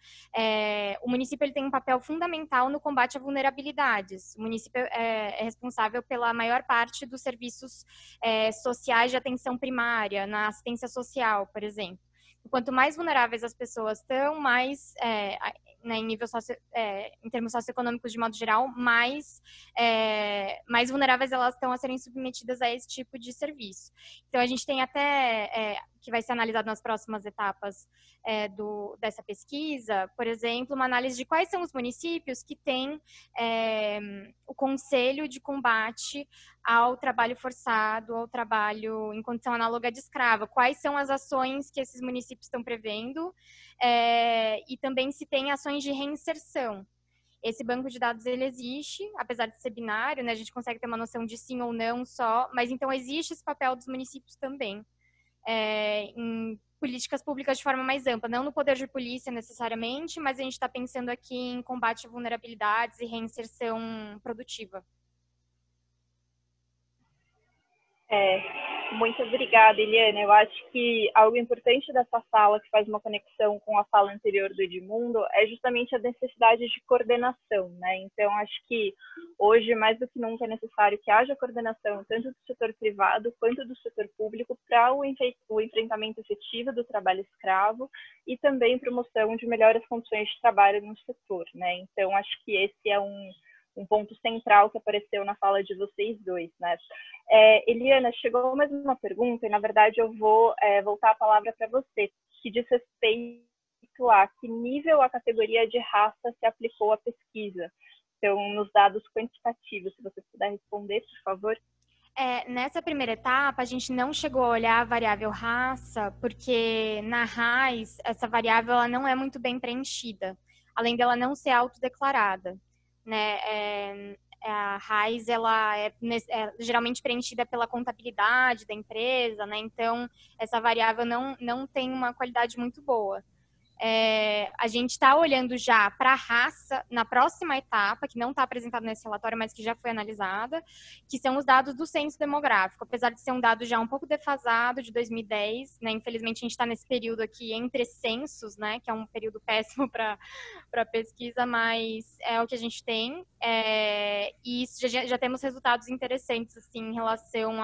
o município ele tem um papel fundamental no combate a vulnerabilidades. O município é responsável pela maior parte dos serviços sociais de atenção primária, na assistência social, por exemplo. Quanto mais vulneráveis as pessoas estão, mais, em termos socioeconômicos de modo geral, mais vulneráveis elas estão a serem submetidas a esse tipo de serviço. Então, a gente tem até, que vai ser analisado nas próximas etapas dessa pesquisa, por exemplo, uma análise de quais são os municípios que têm o conselho de combate ao trabalho forçado, ao trabalho em condição análoga de escrava. Quais são as ações que esses municípios estão prevendo e também se tem ações de reinserção. Esse banco de dados, ele existe, apesar de ser binário, né, a gente consegue ter uma noção de sim ou não só, mas então existe esse papel dos municípios também, em políticas públicas de forma mais ampla, não no poder de polícia necessariamente, mas a gente está pensando aqui em combate a vulnerabilidades e reinserção produtiva. Muito obrigada, Eliana. Eu acho que algo importante dessa fala, que faz uma conexão com a fala anterior do Edmundo, é justamente a necessidade de coordenação, né? Então, acho que hoje, mais do que nunca, é necessário que haja coordenação tanto do setor privado quanto do setor público para o enfrentamento efetivo do trabalho escravo e também promoção de melhores condições de trabalho no setor, né? Então, acho que esse é um ponto central que apareceu na fala de vocês dois, né? Eliana, chegou mais uma pergunta e, na verdade, eu vou voltar a palavra para você, que diz respeito a que nível a categoria de raça se aplicou à pesquisa. Então, nos dados quantitativos, se você puder responder, por favor. Nessa primeira etapa, a gente não chegou a olhar a variável raça, porque na RAIS, essa variável ela não é muito bem preenchida, além dela não ser autodeclarada. Né? A RAIS ela é geralmente preenchida pela contabilidade da empresa, né? Então essa variável não tem uma qualidade muito boa. A gente está olhando já para a raça na próxima etapa, que não está apresentado nesse relatório, mas que já foi analisada, que são os dados do censo demográfico. Apesar de ser um dado já um pouco defasado, de 2010, né? Infelizmente a gente está nesse período aqui entre censos, né? Que é um período péssimo para pesquisa, mas é o que a gente tem. E já temos resultados interessantes assim, em relação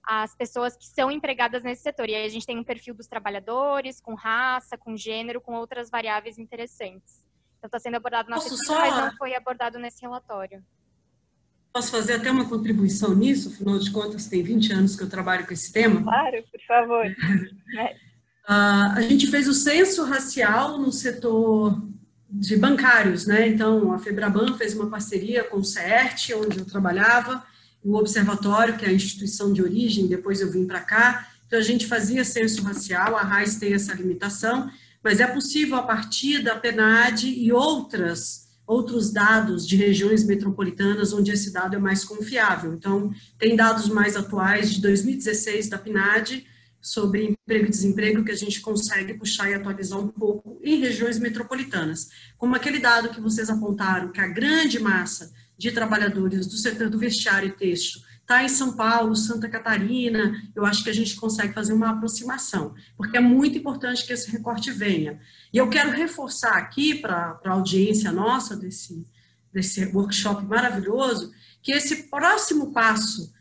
as pessoas que são empregadas nesse setor. E aí a gente tem um perfil dos trabalhadores, com raça, com gênero, com outras variáveis interessantes. Então está sendo abordado na pesquisa, mas não foi abordado nesse relatório. Posso fazer até uma contribuição nisso? Afinal de contas, tem 20 anos que eu trabalho com esse tema. Claro, por favor. A gente fez o censo racial no setor de bancários, né? Então, a FEBRABAN fez uma parceria com o CERT, onde eu trabalhava, o Observatório, que é a instituição de origem, depois eu vim para cá. Então, a gente fazia censo racial, a RAIS tem essa limitação, mas é possível, a partir da PNAD e outros dados de regiões metropolitanas, onde esse dado é mais confiável. Então, tem dados mais atuais de 2016 da PNAD, sobre emprego e desemprego, que a gente consegue puxar e atualizar um pouco em regiões metropolitanas. Como aquele dado que vocês apontaram, que a grande massa de trabalhadores do setor do vestiário e têxtil está em São Paulo, Santa Catarina, eu acho que a gente consegue fazer uma aproximação, porque é muito importante que esse recorte venha. E eu quero reforçar aqui para a audiência nossa desse workshop maravilhoso, que esse próximo passo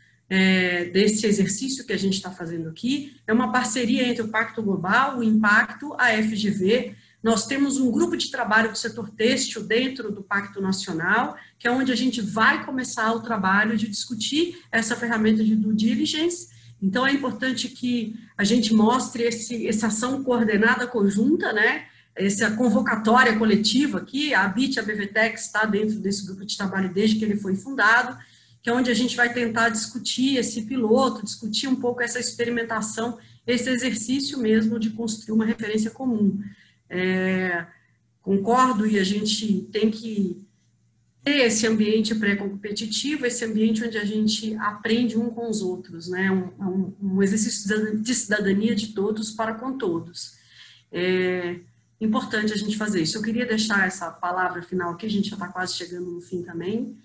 desse exercício que a gente está fazendo aqui é uma parceria entre o Pacto Global, o Impacto, a FGV. Nós temos um grupo de trabalho do setor têxtil dentro do Pacto Nacional, que é onde a gente vai começar o trabalho de discutir essa ferramenta de due diligence. Então, é importante que a gente mostre essa ação coordenada conjunta, né? Essa convocatória coletiva aqui, a ABIT, a BVTEX está dentro desse grupo de trabalho desde que ele foi fundado, que é onde a gente vai tentar discutir esse piloto, discutir um pouco essa experimentação, esse exercício mesmo de construir uma referência comum. Concordo, e a gente tem que ter esse ambiente pré-competitivo, esse ambiente onde a gente aprende um com os outros, né? Um exercício de cidadania de todos para com todos. é importante a gente fazer isso. Eu queria deixar essa palavra final aqui, a gente já está quase chegando no fim também,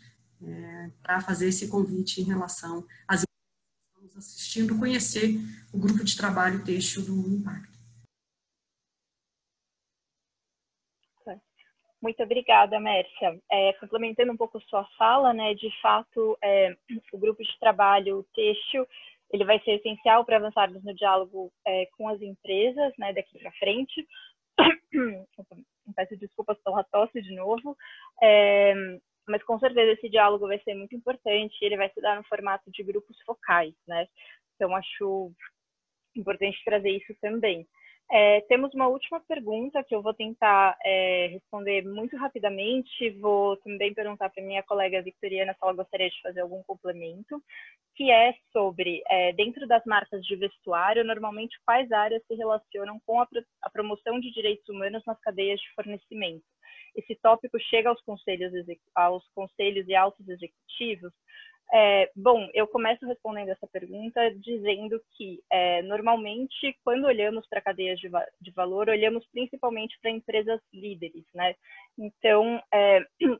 para fazer esse convite em relação às empresas que estamos assistindo, conhecer o grupo de trabalho têxtil do Impacto. Muito obrigada, Mércia. Complementando um pouco sua fala, né, de fato, o grupo de trabalho têxtil, ele vai ser essencial para avançarmos no diálogo com as empresas, né, daqui para frente. Peço desculpas pela tosse de novo, mas com certeza esse diálogo vai ser muito importante, ele vai se dar no formato de grupos focais, né? Então, acho importante trazer isso também. Temos uma última pergunta que eu vou tentar responder muito rapidamente. Vou também perguntar para minha colega Victoriana se ela gostaria de fazer algum complemento, que é sobre, dentro das marcas de vestuário, normalmente quais áreas se relacionam com a promoção de direitos humanos nas cadeias de fornecimento. Esse tópico chega aos conselhos e altos executivos. Bom, eu começo respondendo essa pergunta dizendo que, normalmente, quando olhamos para cadeias de valor, olhamos principalmente para empresas líderes, né? Então,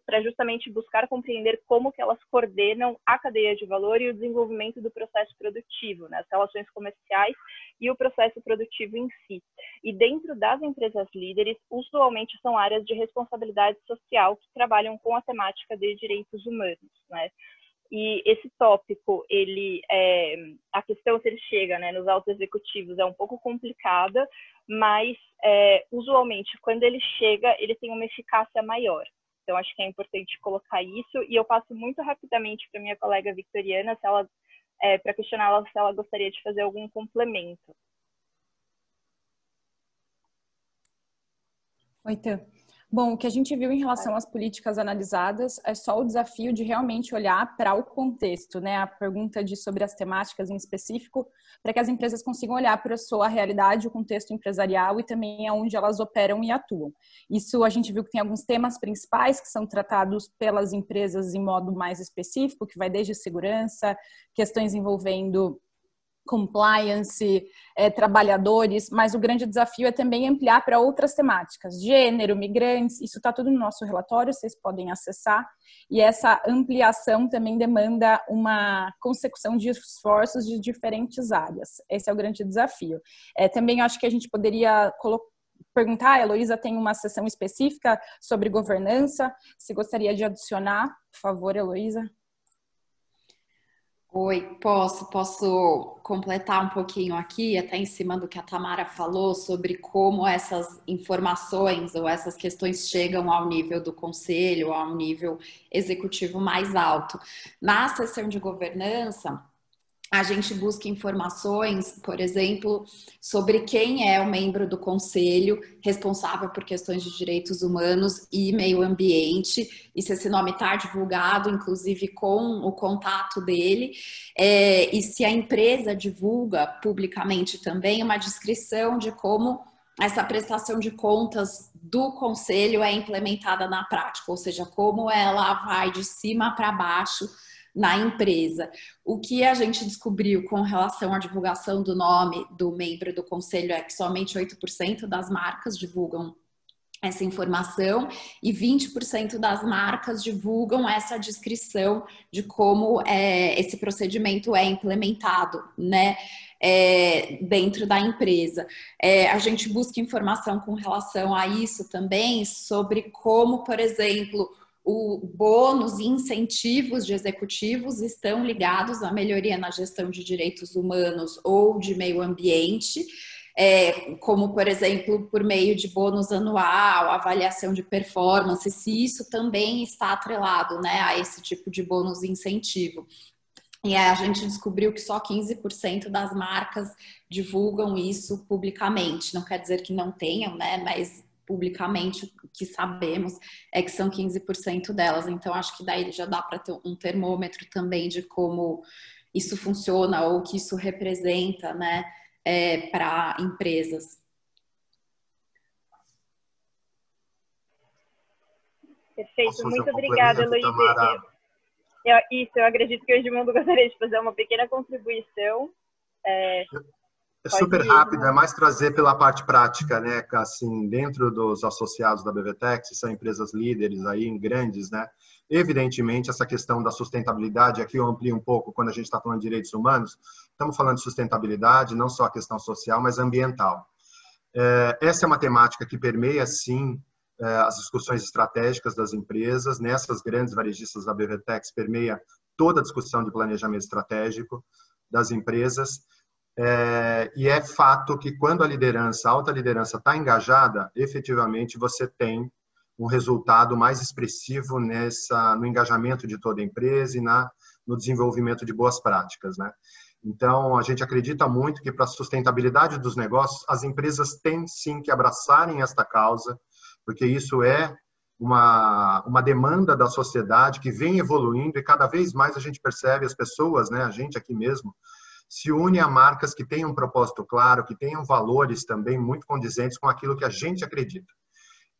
para justamente buscar compreender como que elas coordenam a cadeia de valor e o desenvolvimento do processo produtivo, né? As relações comerciais e o processo produtivo em si. E dentro das empresas líderes, usualmente são áreas de responsabilidade social que trabalham com a temática de direitos humanos, né? E esse tópico, a questão se ele chega, né, nos altos executivos é um pouco complicada, mas usualmente quando ele chega, ele tem uma eficácia maior. Então acho que é importante colocar isso, e eu passo muito rapidamente para minha colega Victoriana, para questioná-la se ela gostaria de fazer algum complemento. Oi, Tan. Bom, o que a gente viu em relação às políticas analisadas é só o desafio de realmente olhar para o contexto, né? A pergunta sobre as temáticas em específico, para que as empresas consigam olhar para a sua realidade, o contexto empresarial e também aonde elas operam e atuam. Isso a gente viu que tem alguns temas principais que são tratados pelas empresas em modo mais específico, que vai desde segurança, questões envolvendo compliance, trabalhadores, mas o grande desafio é também ampliar para outras temáticas, gênero, migrantes, isso está tudo no nosso relatório, vocês podem acessar, e essa ampliação também demanda uma consecução de esforços de diferentes áreas, esse é o grande desafio. Também acho que a gente poderia perguntar, a Heloísa tem uma sessão específica sobre governança, se gostaria de adicionar, por favor, Heloísa. Oi, posso completar um pouquinho aqui, até em cima do que a Tamara falou, sobre como essas informações ou essas questões chegam ao nível do conselho, ao nível executivo mais alto. Na sessão de governança, a gente busca informações, por exemplo, sobre quem é o membro do conselho responsável por questões de direitos humanos e meio ambiente, e se esse nome está divulgado, inclusive com o contato dele, e se a empresa divulga publicamente também uma descrição de como essa prestação de contas do conselho é implementada na prática, ou seja, como ela vai de cima para baixo na empresa. O que a gente descobriu com relação à divulgação do nome do membro do conselho é que somente 8% das marcas divulgam essa informação e 20% das marcas divulgam essa descrição de como esse procedimento é implementado, né, dentro da empresa. A gente busca informação com relação a isso também, sobre como, por exemplo, o bônus e incentivos de executivos estão ligados à melhoria na gestão de direitos humanos ou de meio ambiente, como, por exemplo, por meio de bônus anual, avaliação de performance, se isso também está atrelado, né, a esse tipo de bônus e incentivo. E a gente descobriu que só 15% das marcas divulgam isso publicamente. Não quer dizer que não tenham, né, mas publicamente o que sabemos é que são 15% delas. Então, acho que daí já dá para ter um termômetro também de como isso funciona ou o que isso representa, né, para empresas. Perfeito, muito obrigada, Heloísa. Eu acredito que o Edmundo gostaria de fazer uma pequena contribuição. É super rápido, é mais trazer pela parte prática, né? Assim, dentro dos associados da BVTEX, são empresas líderes aí, grandes, né? Evidentemente, essa questão da sustentabilidade, aqui eu amplio um pouco quando a gente está falando de direitos humanos, estamos falando de sustentabilidade, não só a questão social, mas ambiental. Essa é uma temática que permeia, sim, as discussões estratégicas das empresas. Nessas grandes varejistas da BVTEX, permeia toda a discussão de planejamento estratégico das empresas. E é fato que quando a alta liderança está engajada, efetivamente você tem um resultado mais expressivo no engajamento de toda a empresa e no desenvolvimento de boas práticas, né? Então, a gente acredita muito que para a sustentabilidade dos negócios, as empresas têm sim que abraçarem esta causa, porque isso é uma demanda da sociedade que vem evoluindo e cada vez mais a gente percebe as pessoas, né, a gente aqui mesmo, se une a marcas que tenham um propósito claro, que tenham valores também muito condizentes com aquilo que a gente acredita.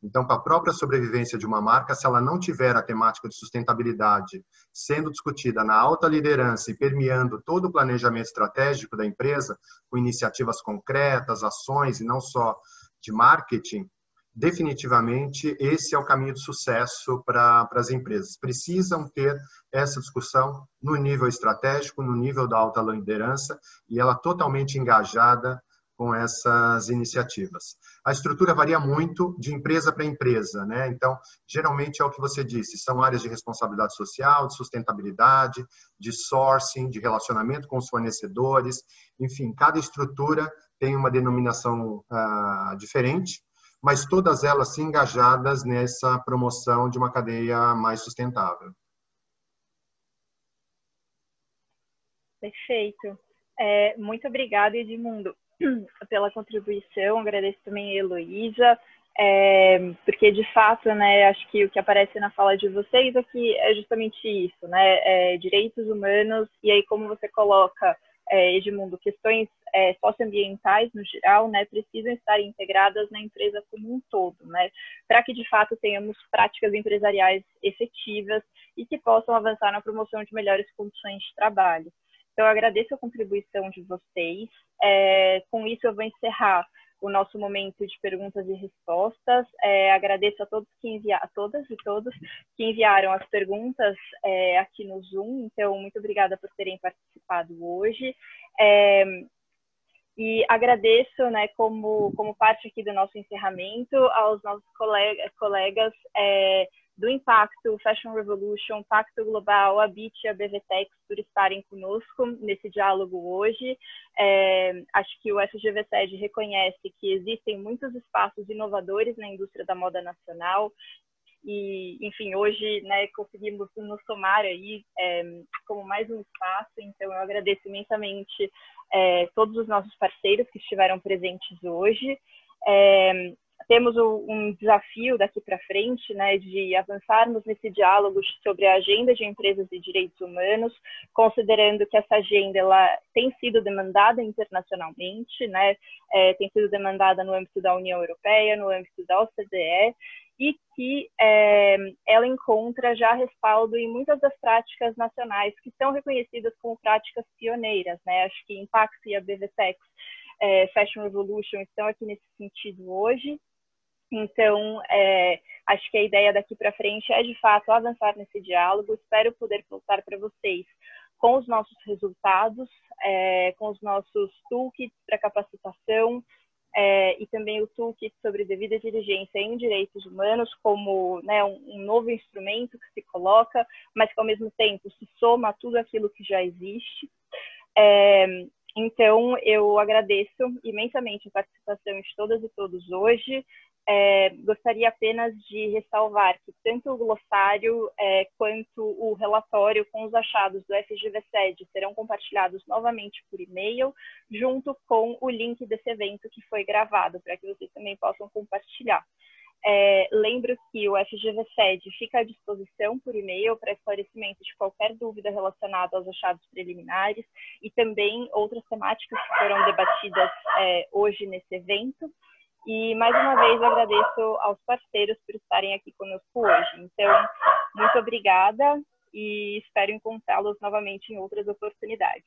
Então, para a própria sobrevivência de uma marca, se ela não tiver a temática de sustentabilidade sendo discutida na alta liderança e permeando todo o planejamento estratégico da empresa, com iniciativas concretas, ações e não só de marketing, definitivamente esse é o caminho de sucesso para as empresas. Precisam ter essa discussão no nível estratégico, no nível da alta liderança, e ela totalmente engajada com essas iniciativas. A estrutura varia muito de empresa para empresa, né? Então, geralmente é o que você disse, são áreas de responsabilidade social, de sustentabilidade, de sourcing, de relacionamento com os fornecedores, enfim, cada estrutura tem uma denominação diferente, mas todas elas sim engajadas nessa promoção de uma cadeia mais sustentável. Perfeito. Muito obrigada, Edmundo, pela contribuição. Agradeço também a Heloísa, porque, de fato, né, acho que o que aparece na fala de vocês aqui é justamente isso, né, direitos humanos, e aí como você coloca, Edmundo, questões socioambientais no geral, né, precisam estar integradas na empresa como um todo, né, para que de fato tenhamos práticas empresariais efetivas e que possam avançar na promoção de melhores condições de trabalho. Então, eu agradeço a contribuição de vocês. Com isso, eu vou encerrar o nosso momento de perguntas e respostas. Agradeço a todos a todas e todos que enviaram as perguntas aqui no Zoom. Então, muito obrigada por terem participado hoje. E agradeço, né, como parte aqui do nosso encerramento, aos nossos colegas do Impacto, Fashion Revolution, Pacto Global, a BIT e a BVTEX por estarem conosco nesse diálogo hoje. Acho que o FGV-SED reconhece que existem muitos espaços inovadores na indústria da moda nacional e, enfim, hoje, né, conseguimos nos somar aí como mais um espaço. Então, eu agradeço imensamente todos os nossos parceiros que estiveram presentes hoje. Temos um desafio daqui para frente, né, de avançarmos nesse diálogo sobre a agenda de empresas e direitos humanos, considerando que essa agenda ela tem sido demandada internacionalmente, né, tem sido demandada no âmbito da União Europeia, no âmbito da OCDE, e que ela encontra já respaldo em muitas das práticas nacionais que são reconhecidas como práticas pioneiras, né? Acho que Impacto e a BVTEX, Fashion Revolution estão aqui nesse sentido hoje. Então, acho que a ideia daqui para frente é, de fato, avançar nesse diálogo. Espero poder voltar para vocês com os nossos resultados, com os nossos toolkits para capacitação, e também o toolkit sobre devida diligência em direitos humanos como, né, um novo instrumento que se coloca, mas que, ao mesmo tempo, se soma a tudo aquilo que já existe. Então, eu agradeço imensamente a participação de todas e todos hoje. Gostaria apenas de ressalvar que tanto o glossário quanto o relatório com os achados do FGV-SED serão compartilhados novamente por e-mail, junto com o link desse evento que foi gravado, para que vocês também possam compartilhar. Lembro que o FGV-SED fica à disposição por e-mail para esclarecimento de qualquer dúvida relacionada aos achados preliminares e também outras temáticas que foram debatidas hoje nesse evento. E, mais uma vez, eu agradeço aos parceiros por estarem aqui conosco hoje. Então, muito obrigada e espero encontrá-los novamente em outras oportunidades.